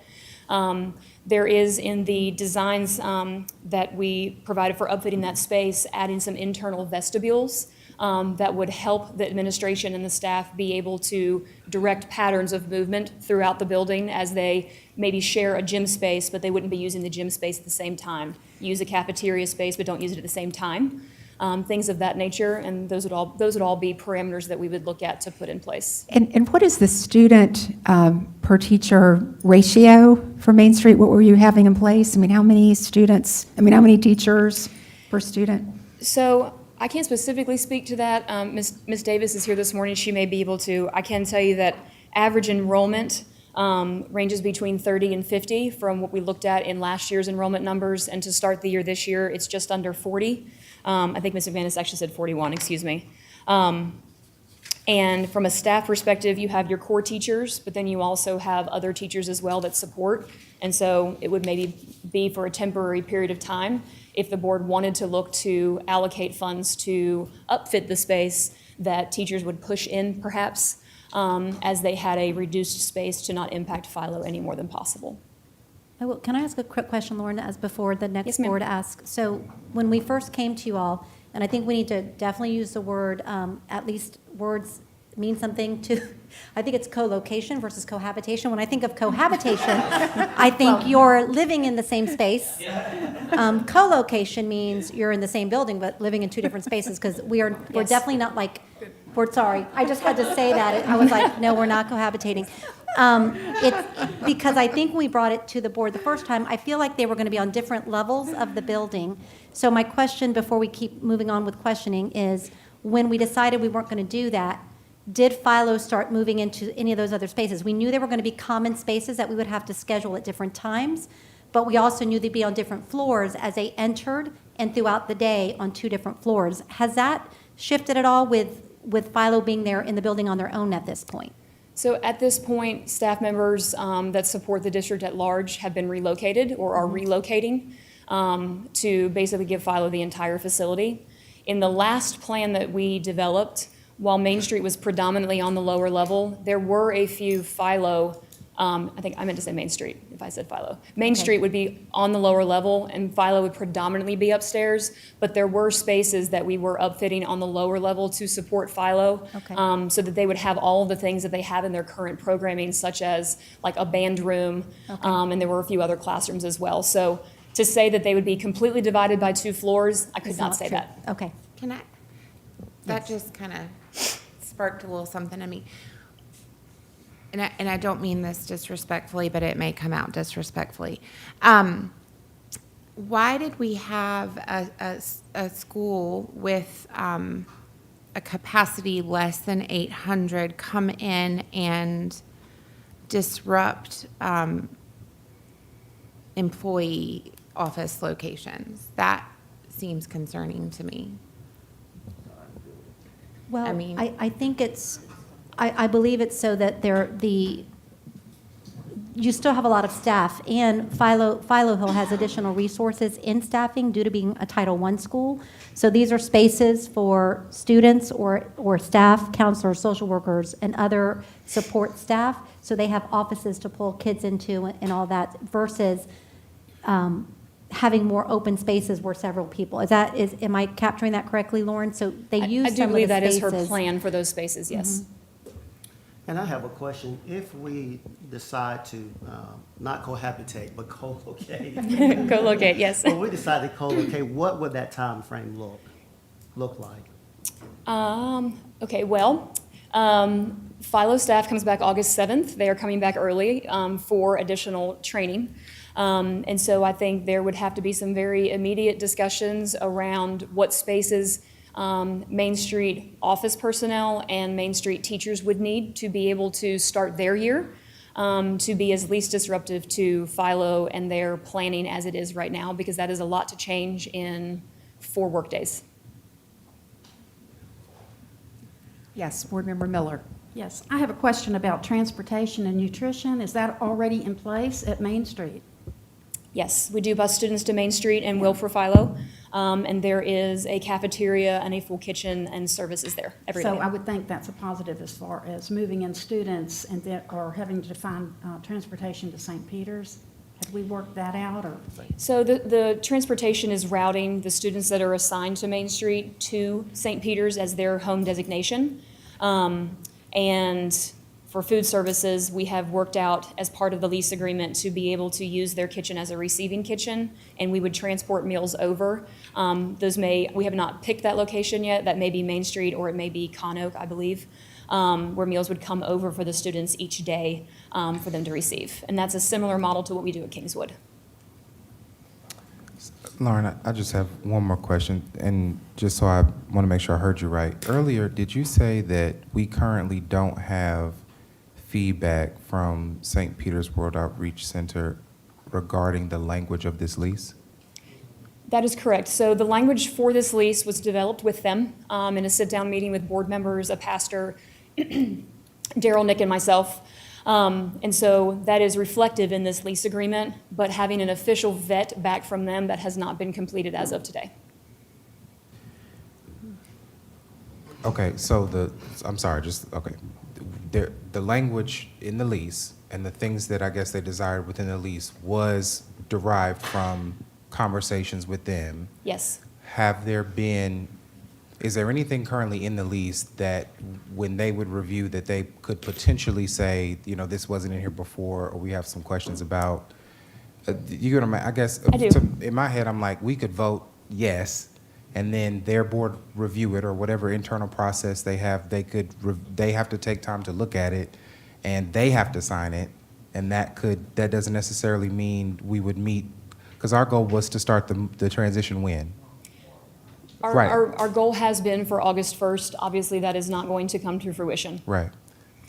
There is in the designs that we provided for upfitting that space, adding some internal vestibules that would help the administration and the staff be able to direct patterns of movement throughout the building as they maybe share a gym space, but they wouldn't be using the gym space at the same time. Use a cafeteria space, but don't use it at the same time. Things of that nature, and those would all be parameters that we would look at to put in place. And what is the student per teacher ratio for Main Street? What were you having in place? I mean, how many teachers per student? So I can't specifically speak to that. Ms. Davis is here this morning. She may be able to. I can tell you that average enrollment ranges between 30 and 50 from what we looked at in last year's enrollment numbers. And to start the year this year, it's just under 40. I think Ms. McManus actually said 41, excuse me. And from a staff perspective, you have your core teachers, but then you also have other teachers as well that support. And so it would maybe be for a temporary period of time if the board wanted to look to allocate funds to upfit the space, that teachers would push in perhaps as they had a reduced space to not impact Philo any more than possible. Can I ask a quick question, Lauren, as before the next Yes, ma'am. board asks? So when we first came to you all, and I think we need to definitely use the word, at least words mean something to, I think it's co-location versus cohabitation. When I think of cohabitation, I think you're living in the same space. Co-location means you're in the same building, but living in two different spaces, because we're Yes. definitely not like, we're sorry, I just had to say that. I was like, no, we're not cohabitating. It's because I think when we brought it to the board the first time, I feel like they were going to be on different levels of the building. So my question, before we keep moving on with questioning, is when we decided we weren't going to do that, did Philo start moving into any of those other spaces? We knew there were going to be common spaces that we would have to schedule at different times, but we also knew they'd be on different floors as they entered and throughout the day on two different floors. Has that shifted at all with Philo being there in the building on their own at this point? So at this point, staff members that support the district at large have been relocated or are relocating to basically give Philo the entire facility. In the last plan that we developed, while Main Street was predominantly on the lower level, there were a few Philo, I think I meant to say Main Street if I said Philo. Main Street would be on the lower level and Philo would predominantly be upstairs, but there were spaces that we were upfitting on the lower level to support Philo, Okay. so that they would have all of the things that they have in their current programming, such as like a band room, and there were a few other classrooms as well. So to say that they would be completely divided by two floors, I could It's not say true. that. Okay. Can I, that just kind of sparked a little something in me. And I don't mean this disrespectfully, but it may come out disrespectfully. Why did we have a school with a capacity less than 800 come in and disrupt employee office locations? That seems concerning to me. Well, I mean- I think I believe it's so that you still have a lot of staff, and Philo Hill has additional resources in staffing due to being a Title I school. So these are spaces for students or staff, counselors, social workers, and other support staff. So they have offices to pull kids into and all that versus having more open spaces where several people. Am I capturing that correctly, Lauren? So they use I do some of the believe that is her spaces. plan for those spaces, yes. And I have a question. If we decide to not cohabitate, but co-locate, Co-locate, yes. when we decide to co-locate, what would that time frame look like? Okay, well, Philo staff comes back August 7th. They are coming back early for additional training. And so I think there would have to be some very immediate discussions around what spaces Main Street office personnel and Main Street teachers would need to be able to start their year. to be as least disruptive to Philo and their planning as it is right now, because that is a lot to change in 4 workdays. Yes, Board Member Miller. Yes, I have a question about transportation and nutrition. Is that already in place at Main Street? Yes, we do bus students to Main Street and will for Philo, and there is a cafeteria and a full kitchen and services there every day. So I would think that's a positive as far as moving in students and that, or having to find transportation to St. Peter's. Have we worked that out, or? So the transportation is routing the students that are assigned to Main Street to St. Peter's as their home designation. And for food services, we have worked out as part of the lease agreement to be able to use their kitchen as a receiving kitchen, and we would transport meals over. We have not picked that location yet. That may be Main Street, or it may be Con Oak, I believe, where meals would come over for the students each day for them to receive. And that's a similar model to what we do at Kingswood. Lauren, I just have one more question, and just so I want to make sure I heard you right. Earlier, did you say that we currently don't have feedback from St. Peter's World Outreach Center regarding the language of this lease? That is correct. So the language for this lease was developed with them in a sit-down meeting with board members, a pastor, Daryl, Nick, and myself. And so that is reflective in this lease agreement, but having an official vet back from them, that has not been completed as of today. Okay, so I'm sorry, okay. The language in the lease and the things that I guess they desired within the lease was derived from conversations with them. Yes. Is there anything currently in the lease that when they would review that they could potentially say, this wasn't in here before, or we have some questions about? You know what I guess. I do. In my head, I'm like, we could vote yes, and then their board review it, or whatever internal process they have. They have to take time to look at it, and they have to sign it, and that doesn't necessarily mean we would meet, because our goal was to start the transition when. Right. Our goal has been for August 1st. Obviously, that is not going to come to fruition. Right.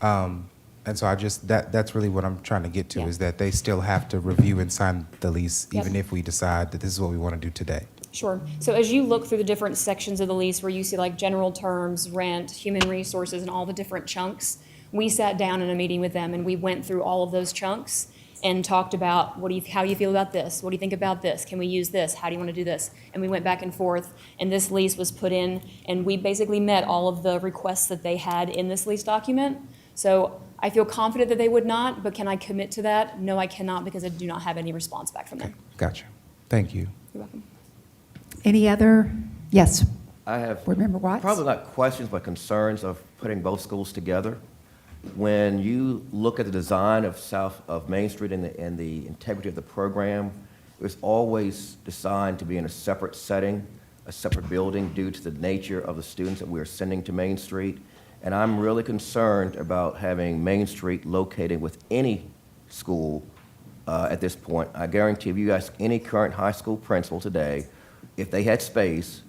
And so that's really what I'm trying to get to, Yeah. is that they still have to review and sign the lease, Yep. even if we decide that this is what we want to do today. Sure. So as you look through the different sections of the lease where you see like general terms, rent, human resources, and all the different chunks, we sat down in a meeting with them and we went through all of those chunks and talked about how do you feel about this? What do you think about this? Can we use this? How do you want to do this? And we went back and forth, and this lease was put in, and we basically met all of the requests that they had in this lease document. So I feel confident that they would not, but can I commit to that? No, I cannot, because I do not have any response back from them. Gotcha. Thank you. You're welcome. Any other? Yes, I have Board Member Watts? probably not questions, but concerns of putting both schools together. When you look at the design of Main Street and the integrity of the program, it was always designed to be in a separate setting, a separate building, due to the nature of the students that we are sending to Main Street. And I'm really concerned about having Main Street located with any school at this point. I guarantee if you ask any current high school principal today, if they had space,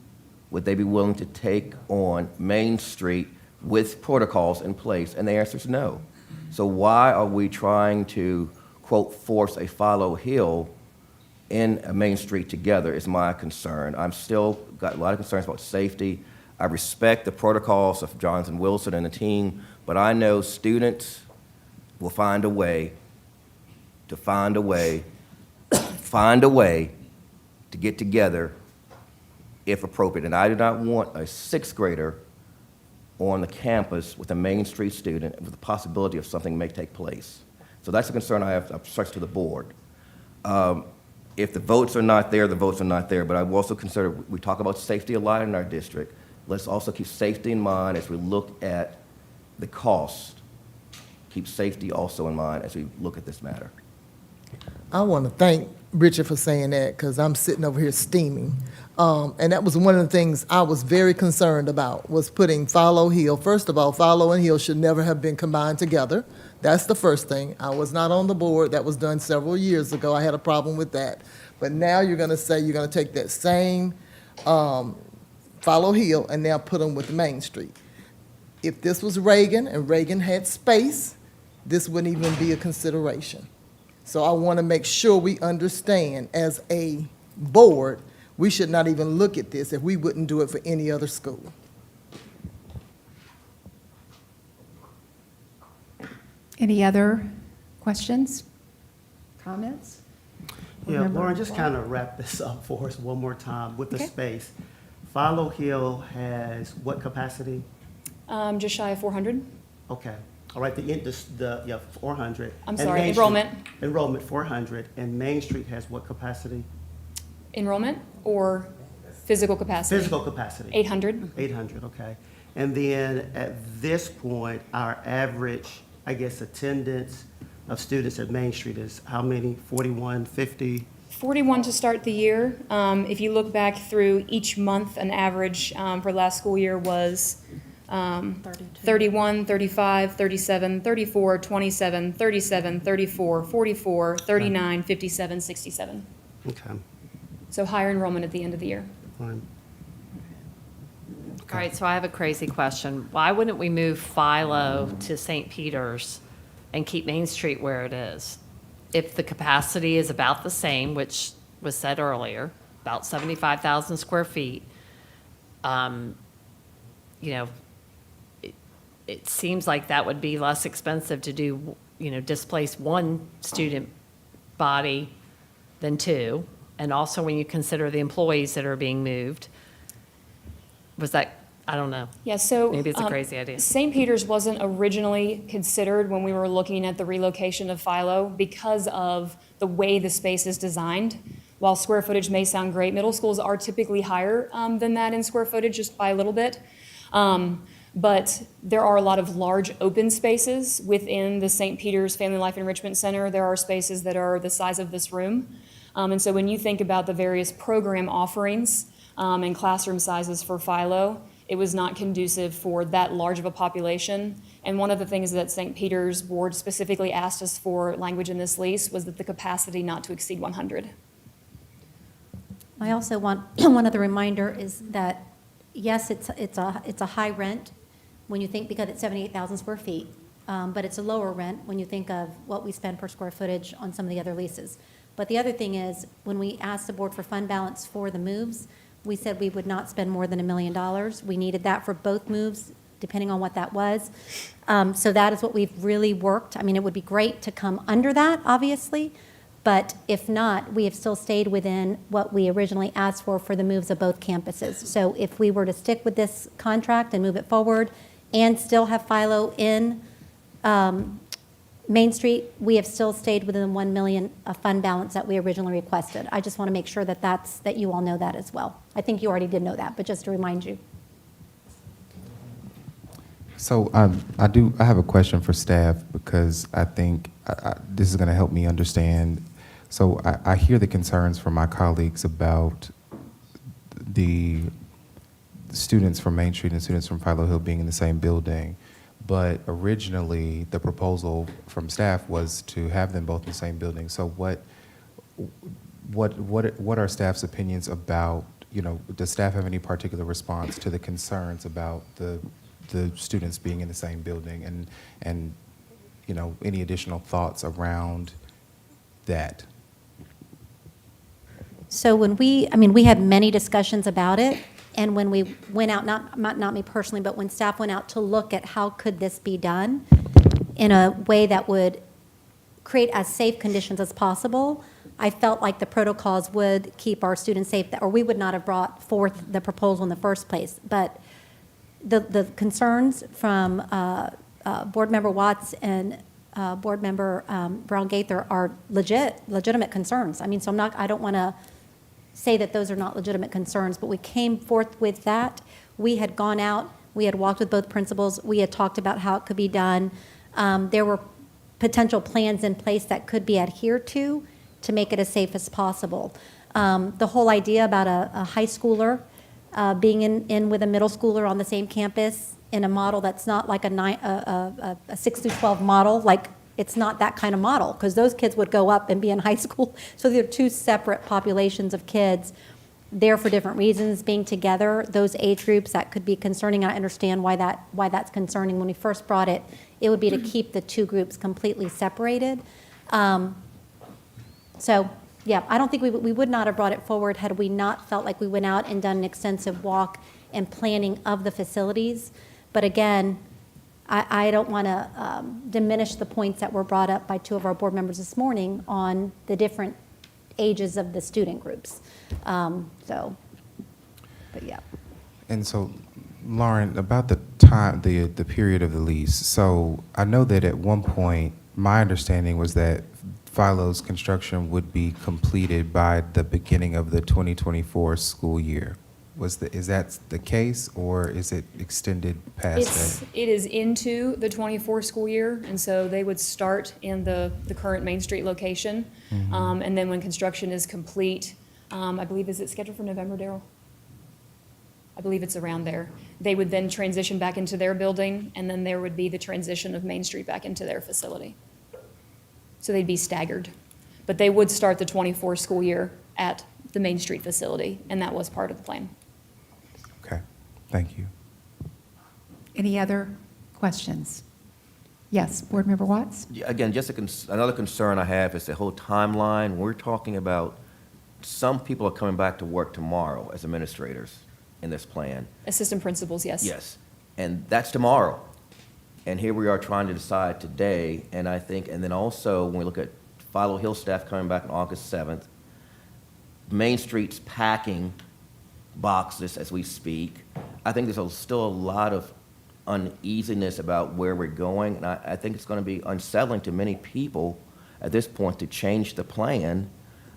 would they be willing to take on Main Street with protocols in place? And the answer is no. So why are we trying to, quote, force a Philo Hill in a Main Street together is my concern. I'm still got a lot of concerns about safety. I respect the protocols of Jonathan Wilson and the team, but I know students will find a way to get together if appropriate. And I do not want a sixth grader on the campus with a Main Street student with the possibility of something may take place. So that's a concern I have expressed to the board. If the votes are not there, the votes are not there, but I will also consider, we talk about safety a lot in our district. Let's also keep safety in mind as we look at the cost. Keep safety also in mind as we look at this matter. I want to thank Richard for saying that, because I'm sitting over here steaming. And that was one of the things I was very concerned about, was putting Philo Hill. First of all, Philo and Hill should never have been combined together. That's the first thing. I was not on the board. That was done several years ago. I had a problem with that. But now you're going to say you're going to take that same Philo Hill and now put them with Main Street. If this was Reagan and Reagan had space this wouldn't even be a consideration. So I want to make sure we understand, as a board, we should not even look at this if we wouldn't do it for any other school. Any other questions, comments? Yeah, Remember- Lauren, just kind of wrap this up for us one more time with the Okay. space. Philo Hill has what capacity? Just shy of 400. Okay, all right, yeah, 400. I'm And sorry, Main Street- enrollment. Enrollment, 400, and Main Street has what capacity? Enrollment or physical capacity? Physical capacity? 800. 800, okay. And then at this point, our average, I guess, attendance of students at Main Street is how many? 41, 50? 41 to start the year. If you look back through each month, an average for last school year was 31, 35, 37, 34, 27, 37, 34, 44, 39, 57, 67. Okay, So higher enrollment at the end of the year. fine. All right, so I have a crazy question. Why wouldn't we move Philo to St. Peter's and keep Main Street where it is? If the capacity is about the same, which was said earlier, about 75,000 square feet, you know, it seems like that would be less expensive to do, you know, displace one student body than two. And also when you consider the employees that are being moved. Was that, I don't know. Yeah, so. Maybe it's a crazy idea. St. Peter's wasn't originally considered when we were looking at the relocation of Philo because of the way the space is designed. While square footage may sound great, middle schools are typically higher than that in square footage, just by a little bit. But there are a lot of large open spaces within the St. Peter's Family Life Enrichment Center. There are spaces that are the size of this room. And so when you think about the various program offerings and classroom sizes for Philo, it was not conducive for that large of a population. And one of the things that St. Peter's board specifically asked us for language in this lease was that the capacity not to exceed 100. I also want, one other reminder is that, yes, it's a high rent when you think, because it's 78,000 square feet, but it's a lower rent when you think of what we spend per square footage on some of the other leases. But the other thing is, when we asked the board for fund balance for the moves, we said we would not spend more than $1 million. We needed that for both moves, depending on what that was. So that is what we've really worked. I mean, it would be great to come under that, obviously, but if not, we have still stayed within what we originally asked for the moves of both campuses. So if we were to stick with this contract and move it forward and still have Philo in Main Street, we have still stayed within the $1 million of fund balance that we originally requested. I just want to make sure that that you all know that as well. I think you already did know that, but just to remind you. So I have a question for staff, because I think this is going to help me understand. So I hear the concerns from my colleagues about the students from Main Street and students from Philo Hill being in the same building. But originally, the proposal from staff was to have them both in the same building. So what are staff's opinions about, you know, does staff have any particular response to the concerns about the students being in the same building, and you know, any additional thoughts around that? So when we had many discussions about it, and when we went out, not me personally, but when staff went out to look at how could this be done in a way that would create as safe conditions as possible, I felt like the protocols would keep our students safe, or we would not have brought forth the proposal in the first place. But the concerns from Board Member Watts and Board Member Brown Gaither are legitimate concerns. I mean, so I don't want to say that those are not legitimate concerns, but we came forth with that. We had gone out, we had walked with both principals, we had talked about how it could be done. There were potential plans in place that could be adhered to make it as safe as possible. The whole idea about a high schooler being in with a middle schooler on the same campus in a model that's not like a 6 through 12 model, like it's not that kind of model, because those kids would go up and be in high school. So they're two separate populations of kids there for different reasons. Being together, those age groups, that could be concerning. I understand why that's concerning. When we first brought it, it would be to keep the two groups completely separated. So, yeah, I don't think we would not have brought it forward had we not felt like we went out and done an extensive walk and planning of the facilities. But again, I don't want to diminish the points that were brought up by two of our board members this morning on the different ages of the student groups. But yeah. And so, Lauren, about the time, the period of the lease. So I know that at one point, my understanding was that Philo's construction would be completed by the beginning of the 2024 school year. Is that the case, or is it extended past that? It is into the 24 school year, and so they would start in the current Main Street location. And then when construction is complete, I believe, is it scheduled for November, Daryl? I believe it's around there. They would then transition back into their building, and then there would be the transition of Main Street back into their facility. So they'd be staggered. But they would start the 24 school year at the Main Street facility, and that was part of the plan. Okay, thank you. Any other questions? Yes, Board Member Watts? Yeah, again, just another concern I have is the whole timeline. We're talking about, some people are coming back to work tomorrow as administrators in this plan. Assistant principals, yes. Yes, and that's tomorrow. And here we are trying to decide today, and I think, and then also, when we look at Philo Hill staff coming back on August 7th, Main Street's packing boxes as we speak, I think there's still a lot of uneasiness about where we're going, and I think it's going to be unsettling to many people at this point to change the plan.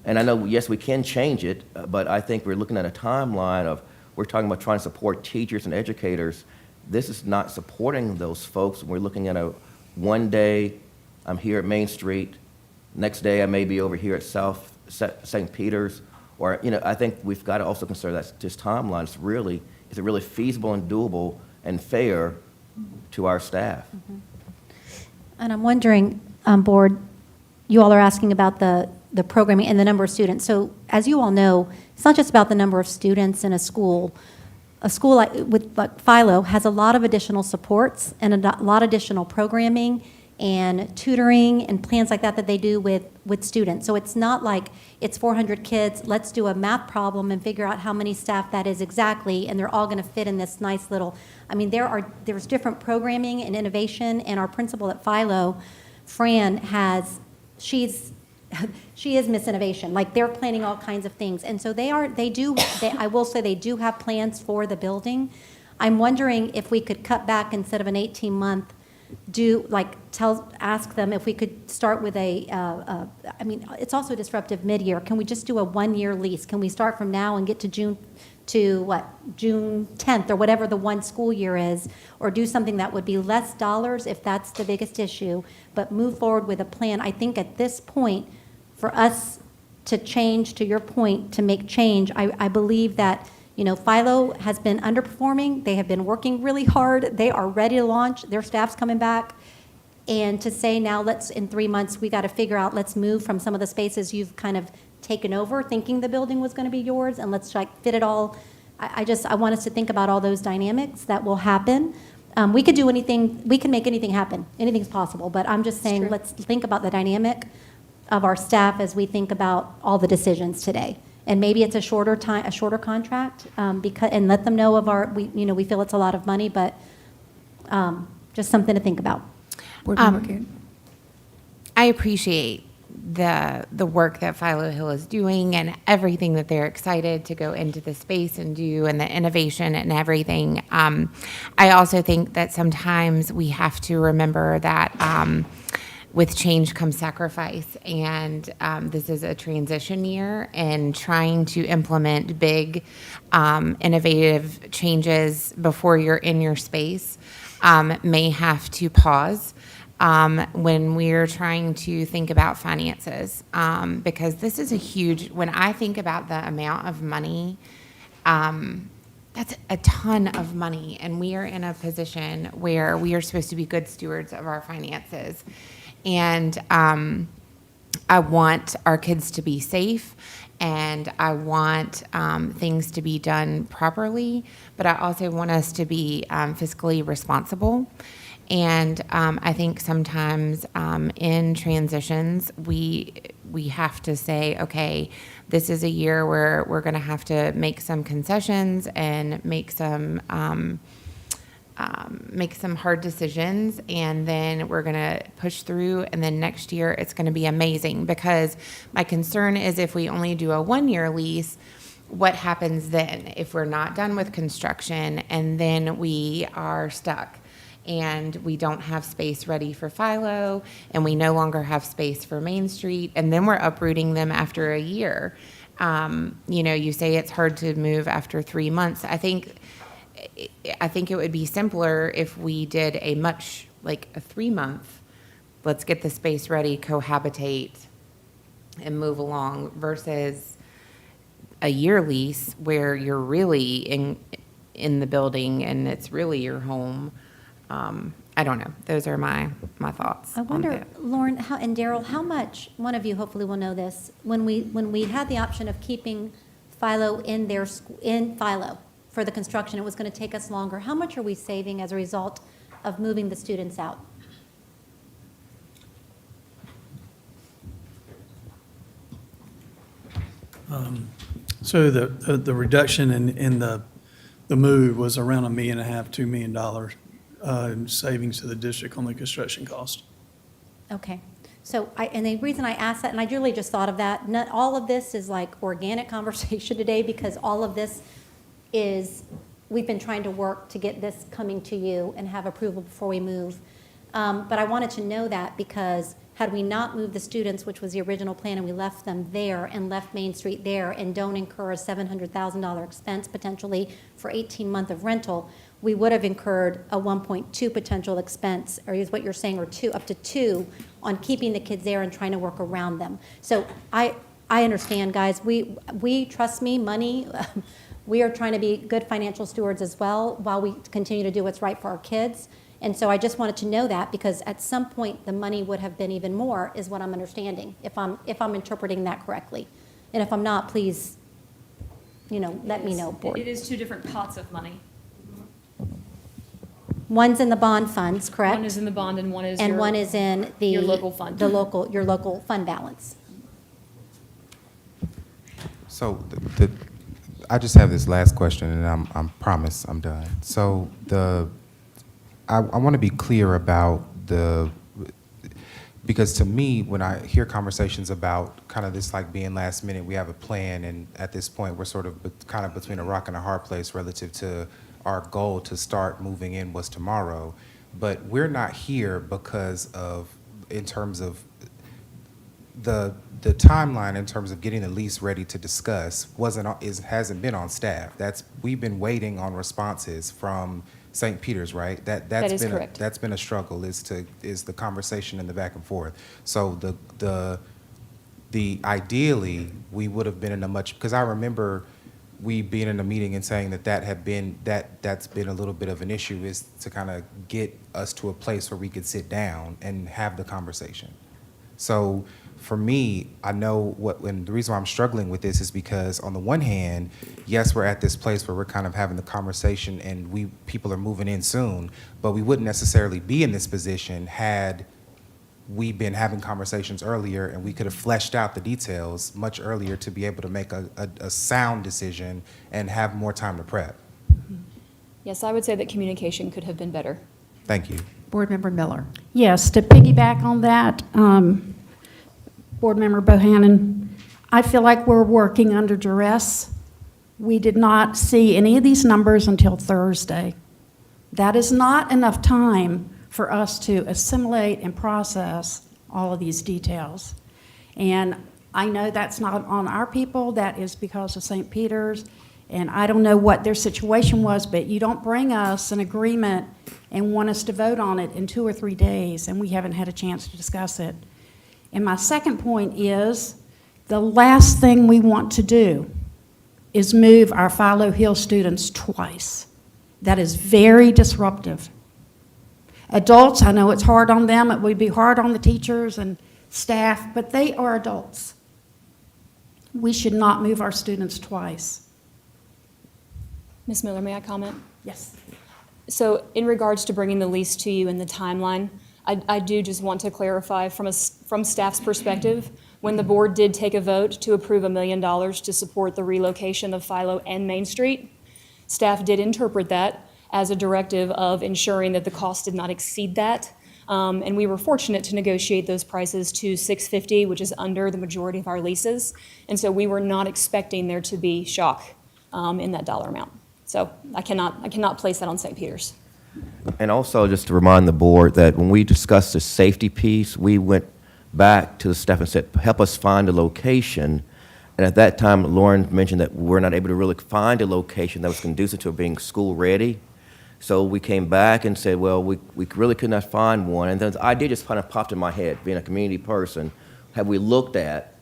And I know, yes, we can change it, but I think we're looking at a timeline of, we're talking about trying to support teachers and educators. This is not supporting those folks. We're looking at a one day, I'm here at Main Street, next day I may be over here at St. Peter's, or, I think we've got to also consider that this timeline is it really feasible and doable and fair to our staff? And I'm wondering, Board, you all are asking about the programming and the number of students. So as you all know, it's not just about the number of students in a school. A school like Philo has a lot of additional supports and a lot of additional programming and tutoring and plans like that that they do with students. So it's not like it's 400 kids, let's do a math problem and figure out how many staff that is exactly, and they're all going to fit in this nice little, I mean, there's different programming and innovation, and our principal at Philo, Fran, she is Miss Innovation. Like, they're planning all kinds of things. And so I will say they do have plans for the building. I'm wondering if we could cut back instead of an 18-month, ask them if we could start with it's also disruptive mid-year. Can we just do a 1-year lease? Can we start from now and get to June 10th or whatever the one school year is, or do something that would be less dollars if that's the biggest issue, but move forward with a plan? I think at this point, for us to change, to your point, to make change, I believe that, Philo has been underperforming. They have been working really hard. They are ready to launch. Their staff's coming back. And to say now, in 3 months, we got to figure out, let's move from some of the spaces you've kind of taken over, thinking the building was going to be yours, and let's fit it all. I want us to think about all those dynamics that will happen. We could do anything, we can make anything happen. Anything's possible, but I'm just saying, let's think about the dynamic of our staff as we think about all the decisions today. And maybe it's a shorter contract, and let them know of we feel it's a lot of money, but just something to think about. Board Member Kuhn? I appreciate the work that Philo Hill is doing and everything that they're excited to go into the space and do, and the innovation and everything. I also think that sometimes we have to remember that with change comes sacrifice, and this is a transition year, and trying to implement big, innovative changes before you're in your space may have to pause when we're trying to think about finances, because this is a huge, when I think about the amount of money, that's a ton of money, and we are in a position where we are supposed to be good stewards of our finances. And I want our kids to be safe, and I want things to be done properly, but I also want us to be fiscally responsible. And I think sometimes in transitions, we have to say, okay, this is a year where we're going to have to make some concessions and make some hard decisions, and then we're going to push through, and then next year it's going to be amazing. Because my concern is if we only do a one-year lease, what happens then if we're not done with construction and then we are stuck and we don't have space ready for Philo and we no longer have space for Main Street, and then we're uprooting them after a year. You say it's hard to move after 3 months. I think it would be simpler if we did a 3-month, let's get the space ready, cohabitate, and move along, versus a year lease where you're really in the building and it's really your home. I don't know. Those are my thoughts. I on wonder, that. Lauren and Daryl, how much, one of you hopefully will know this, when we had the option of keeping Philo in Philo for the construction, it was going to take us longer. How much are we saving as a result of moving the students out? So the reduction in the move was around $1.5 million, $2 million in savings to the district on the construction cost. Okay. So and the reason I asked that, and I really just thought of that, not all of this is like organic conversation today, because all of this is, we've been trying to work to get this coming to you and have approval before we move. But I wanted to know that because had we not moved the students, which was the original plan, and we left them there and left Main Street there and don't incur a $700,000 expense potentially for 18 months of rental, we would have incurred a 1.2 potential expense, or is what you're saying, or up to 2 on keeping the kids there and trying to work around them. So I understand, guys. We trust me, money. We are trying to be good financial stewards as well while we continue to do what's right for our kids. And so I just wanted to know that, because at some point the money would have been even more, is what I'm understanding, if I'm interpreting that correctly. And if I'm not, please, let me know, board. It is 2 different pots of money. One's in the bond funds, correct? One is in the bond and one is And your- one is in your local fund. Your local fund balance. So I just have this last question, and I promise I'm done. So I want to be clear about because to me, when I hear conversations about kind of this like being last minute, we have a plan, and at this point, we're sort of kind of between a rock and a hard place relative to our goal to start moving in was tomorrow. But we're not here because in terms of the timeline in terms of getting the lease ready to discuss hasn't been on staff. We've been waiting on responses from St. Peter's, right? That is correct. That's been a struggle, is the conversation and the back and forth. So the ideally we would have been in a much, because I remember we being in a meeting and saying that's been a little bit of an issue, is to kind of get us to a place where we could sit down and have the conversation. So for me, I know and the reason why I'm struggling with this is because on the one hand, yes, we're at this place where we're kind of having the conversation and people are moving in soon, but we wouldn't necessarily be in this position had we been having conversations earlier, and we could have fleshed out the details much earlier to be able to make a sound decision and have more time to prep. Yes, I would say that communication could have been better. Thank you. Board Member Miller. Yes, to piggyback on that, Board Member Bohannon, I feel like we're working under duress. We did not see any of these numbers until Thursday. That is not enough time for us to assimilate and process all of these details. And I know that's not on our people, that is because of St. Peter's, and I don't know what their situation was, but you don't bring us an agreement and want us to vote on it in 2 or 3 days, and we haven't had a chance to discuss it. And my second point is, the last thing we want to do is move our Philo Hill students twice. That is very disruptive. Adults, I know it's hard on them, it would be hard on the teachers and staff, but they are adults. We should not move our students twice. Ms. Miller, may I comment? Yes. So in regards to bringing the lease to you and the timeline, I do just want to clarify from staff's perspective, when the board did take a vote to approve $1 million to support the relocation of Philo and Main Street, staff did interpret that as a directive of ensuring that the cost did not exceed that. And we were fortunate to negotiate those prices to $650, which is under the majority of our leases. And so we were not expecting there to be shock in that dollar amount. So I cannot place that on St. Peter's. And also, just to remind the board that when we discussed the safety piece, we went back to the staff and said, help us find a location. And at that time, Lauren mentioned that we're not able to really find a location that was conducive to being school-ready. So we came back and said, well, we really could not find one. And then the idea just kind of popped in my head, being a community person, have we looked at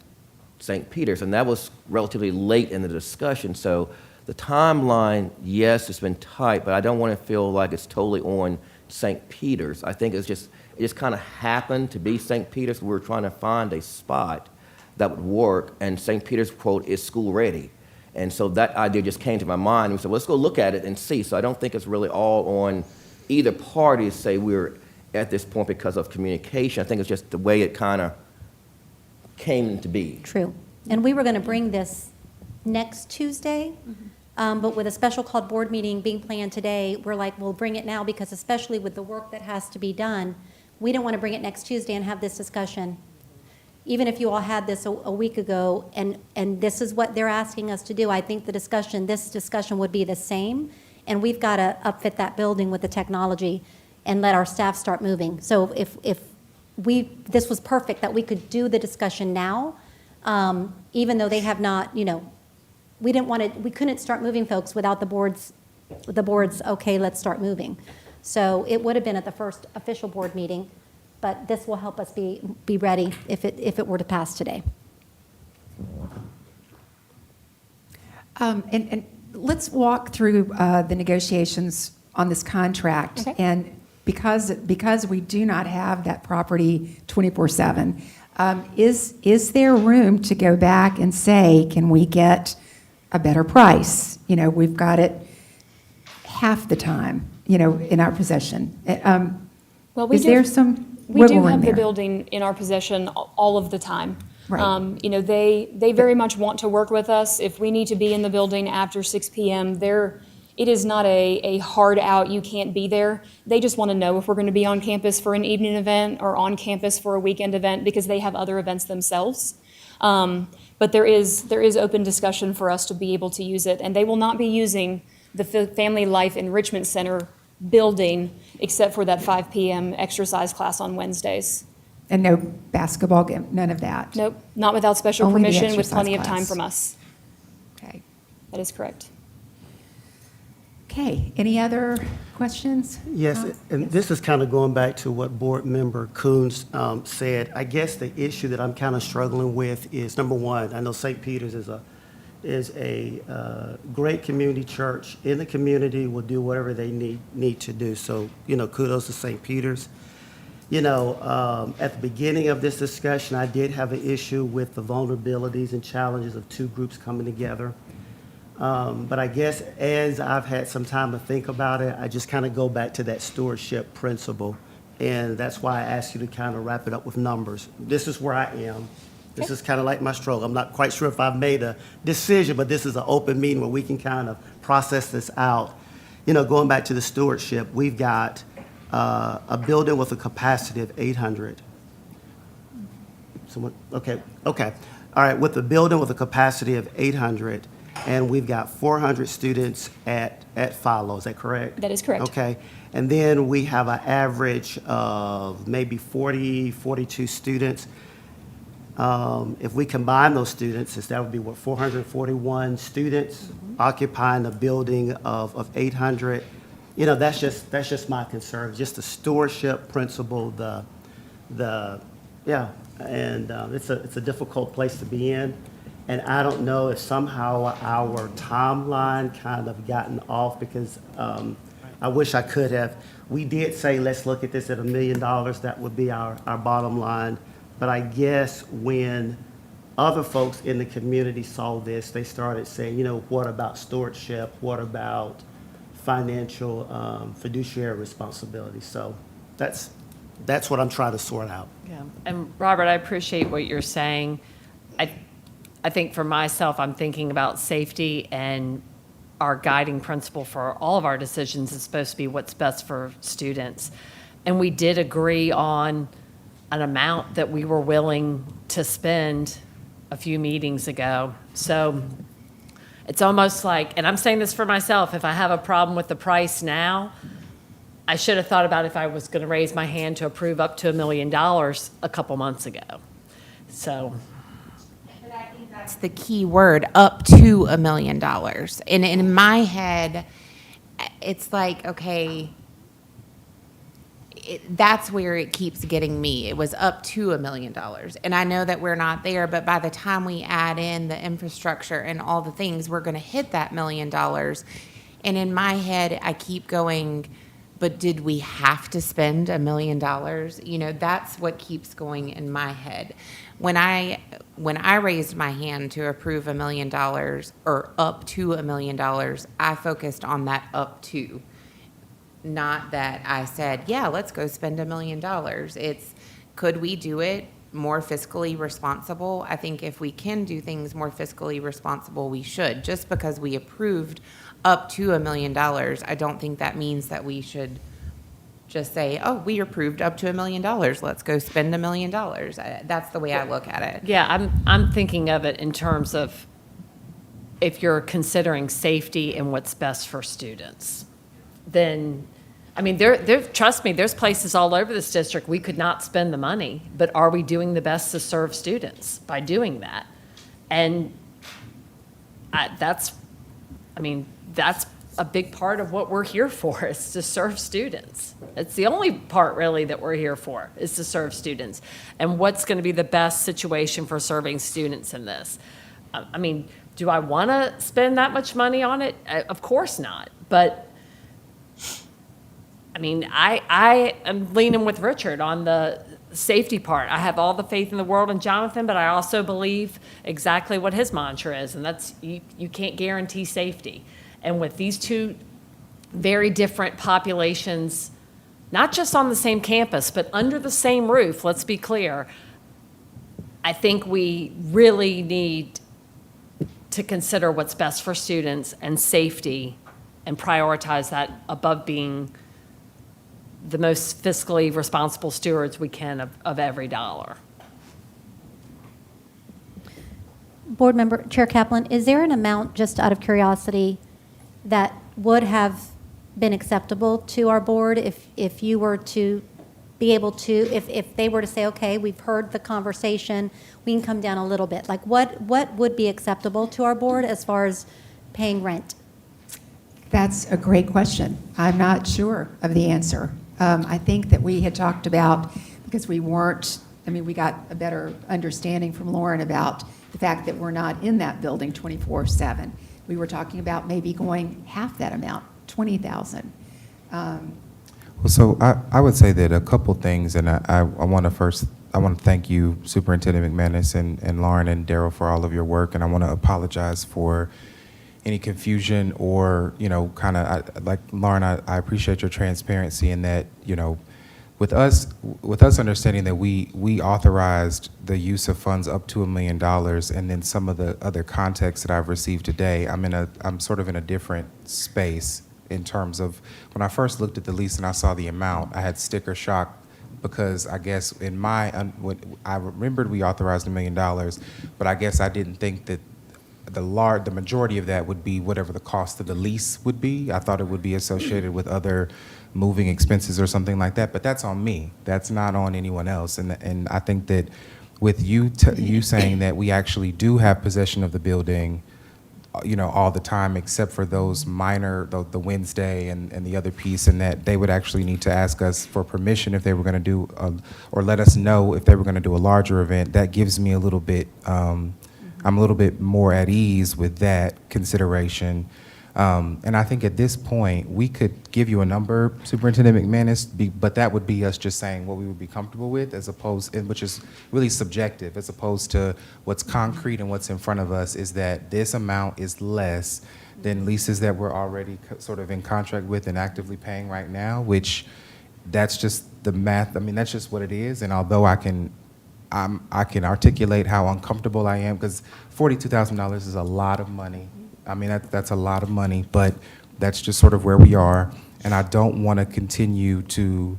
St. Peter's? And that was relatively late in the discussion. So the timeline, yes, it's been tight, but I don't want to feel like it's totally on St. Peter's. I think it just kind of happened to be St. Peter's. We were trying to find a spot that would work, and St. Peter's, quote, is school-ready. And so that idea just came to my mind. We said, well, let's go look at it and see. So I don't think it's really all on either party to say we're at this point because of communication. I think it's just the way it kind of came to be. True. And we were going to bring this next Tuesday, but with a special called board meeting being planned today, we're like, we'll bring it now because especially with the work that has to be done, we don't want to bring it next Tuesday and have this discussion. Even if you all had this a week ago, and this is what they're asking us to do, I think this discussion would be the same, and we've got to upfit that building with the technology and let our staff start moving. So if this was perfect that we could do the discussion now, even though they have not, we couldn't start moving folks without the board's, okay, let's start moving. So it would have been at the first official board meeting, but this will help us be ready if it were to pass today. And let's walk through the negotiations on this contract. Okay. And because we do not have that property 24/7, is there room to go back and say, can we get a better price? We've got it half the time, in our possession. Well, Is there some we wiggle do room have the there? building in our possession all of the time. Right. They very much want to work with us. If we need to be in the building after 6 p.m., it is not a hard out, you can't be there. They just want to know if we're going to be on campus for an evening event or on campus for a weekend event because they have other events themselves. But there is open discussion for us to be able to use it, and they will not be using the Family Life Enrichment Center building except for that 5 p.m. exercise class on Wednesdays. And no basketball game, none of that? Nope, not without special Only the permission with exercise plenty of time class. from us. Okay. That is correct. Okay, any other questions? Yes, and this is kind of going back to what Board Member Coons said. I guess the issue that I'm kind of struggling with is, number one, I know St. Peter's is a great community church in the community, will do whatever they need to do. So, kudos to St. Peter's. At the beginning of this discussion, I did have an issue with the vulnerabilities and challenges of two groups coming together. But I guess as I've had some time to think about it, I just kind of go back to that stewardship principle. And that's why I asked you to kind of wrap it up with numbers. This is where I am. This is kind of like my struggle. I'm not quite sure if I've made a decision, but this is an open meeting where we can kind of process this out. Going back to the stewardship, we've got a building with a capacity of 800. Okay. All right, with a building with a capacity of 800, and we've got 400 students at Philo, is that correct? That is correct. Okay, and then we have an average of maybe 40, 42 students. If we combine those students, that would be 441 students occupying a building of 800. That's just my concern, just the stewardship principle, it's a difficult place to be in. And I don't know if somehow our timeline kind of gotten off because I wish I could have. We did say, let's look at this at $1 million. That would be our bottom line. But I guess when other folks in the community saw this, they started saying, what about stewardship? What about financial fiduciary responsibility. So that's what I'm trying to sort out. Yeah, and Robert, I appreciate what you're saying. I think for myself, I'm thinking about safety, and our guiding principle for all of our decisions is supposed to be what's best for students. And we did agree on an amount that we were willing to spend a few meetings ago. So it's almost like, and I'm saying this for myself, if I have a problem with the price now, I should have thought about if I was going to raise my hand to approve up to $1 million a couple months ago. So, But I think that's the key word, up to $1 million. And in my head, it's like, okay, that's where it keeps getting me. It was up to $1 million. And I know that we're not there, but by the time we add in the infrastructure and all the things, we're going to hit that $1 million. And in my head, I keep going, but did we have to spend $1 million? You know, that's what keeps going in my head. When I raised my hand to approve $1 million or up to $1 million, I focused on that up to. Not that I said, yeah, let's go spend $1 million. It's, could we do it more fiscally responsible? I think if we can do things more fiscally responsible, we should. Just because we approved up to $1 million, I don't think that means that we should just say, oh, we approved up to $1 million. Let's go spend $1 million. That's the way I look at it. yeah, I'm thinking of it in terms of if you're considering safety and what's best for students, then, I mean, trust me, there's places all over this district we could not spend the money, but are we doing the best to serve students by doing that? And that's a big part of what we're here for, is to serve students. It's the only part really that we're here for, is to serve students. And what's going to be the best situation for serving students in this? I mean, do I want to spend that much money on it? Of course not. But I mean, I am leaning with Richard on the safety part. I have all the faith in the world in Jonathan, but I also believe exactly what his mantra is, and that's you can't guarantee safety. And with these two very different populations, not just on the same campus, but under the same roof, let's be clear, I think we really need to consider what's best for students and safety and prioritize that above being the most fiscally responsible stewards we can of every dollar. Board Member, Chair Kaplan, is there an amount, just out of curiosity, that would have been acceptable to our board if you were to be able to, if they were to say, okay, we've heard the conversation, we can come down a little bit? Like, what would be acceptable to our board as far as paying rent? That's a great question. I'm not sure of the answer. I think that we had talked about, because we weren't, I mean, we got a better understanding from Lauren about the fact that we're not in that building 24/7. We were talking about maybe going half that amount, 20,000. Well, so I would say that a couple things, and I want to thank you, Superintendent McManus and Lauren and Daryl, for all of your work, and I want to apologize for any confusion or, you know, kind of, like Lauren, I appreciate your transparency in that, you know, with us understanding that we authorized the use of funds up to $1 million, and then some of the other contexts that I've received today, I'm sort of in a different space in terms of when I first looked at the lease and I saw the amount, I had sticker shock, because I guess in I remembered we authorized $1 million, but I guess I didn't think that the majority of that would be whatever the cost of the lease would be. I thought it would be associated with other moving expenses or something like that, but that's on me. That's not on anyone else. And I think that with you saying that we actually do have possession of the building, you know, all the time, except for those minor, the Wednesday and the other piece, and that they would actually need to ask us for permission if they were going to do, or let us know if they were going to do a larger event. That gives me a little bit, I'm a little bit more at ease with that consideration. And I think at this point, we could give you a number, Superintendent McManus, but that would be us just saying what we would be comfortable with, as opposed, which is really subjective, as opposed to what's concrete and what's in front of us, is that this amount is less than leases that we're already sort of in contract with and actively paying right now, which that's just the math. I mean, that's just what it is. And although I can articulate how uncomfortable I am, because $42,000 is a lot of money. I mean, that's a lot of money, but that's just sort of where we are. And I don't want to continue to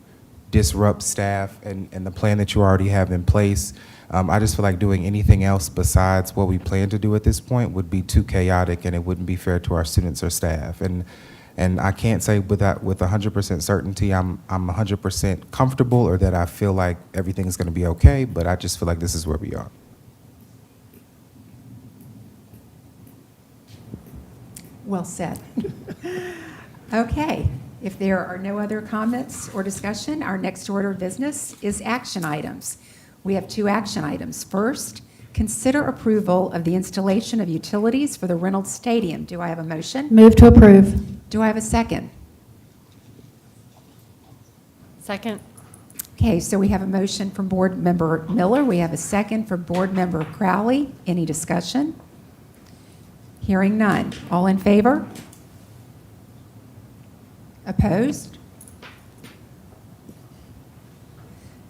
disrupt staff and the plan that you already have in place. I just feel like doing anything else besides what we plan to do at this point would be too chaotic, and it wouldn't be fair to our students or staff. And I can't say with 100% certainty I'm 100% comfortable or that I feel like everything's going to be okay, but I just feel like this is where we are. Well said. Okay, if there are no other comments or discussion, our next order of business is action items. We have 2 action items. First, consider approval of the installation of utilities for the Reynolds Stadium. Do I have a motion? Move to approve. Do I have a second? Second? Okay, so we have a motion from Board Member Miller. We have a second from Board Member Crowley. Any discussion? Hearing none. All in favor? Opposed?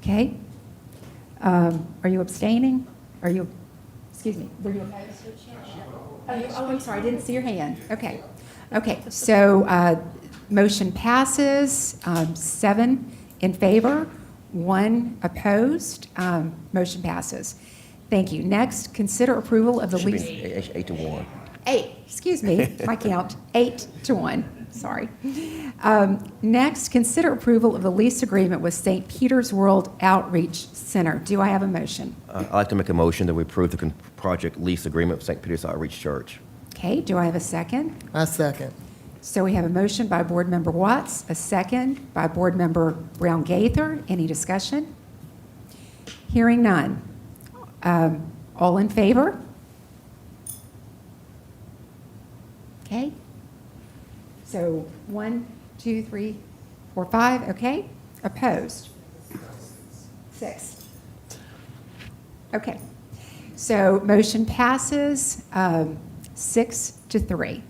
Okay. Are you abstaining? Are you, excuse me, were you opposed? Oh, I'm sorry, I didn't see your hand. Okay. Okay, so motion passes, 7 in favor, 1 opposed. Motion passes. Thank you. Next, consider approval of the Should be lease. 8 to 1. 8, excuse me, my count, 8 to 1, sorry. Next, consider approval of the lease agreement with St. Peter's World Outreach Center. Do I have a motion? I'd like to make a motion that we approve the project lease agreement with St. Peter's Outreach Church. Okay, do I have a second? I second. So we have a motion by Board Member Watts, a second by Board Member Brown Gaither. Any discussion? Hearing none. All in favor? Okay. So 1, 2, 3, 4, 5, okay. Opposed? 6. Okay. So motion passes 6 to 3.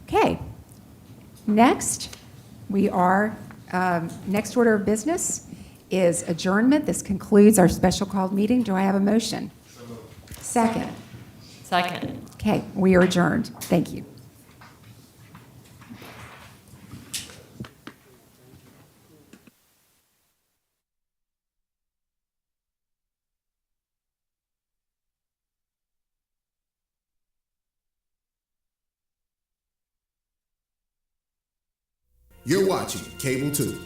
Okay. Next, we are, next order of business is adjournment. This concludes our special called meeting. Do I have a motion? Second. Second. Okay, we are adjourned. Thank you. You're watching Cable 2.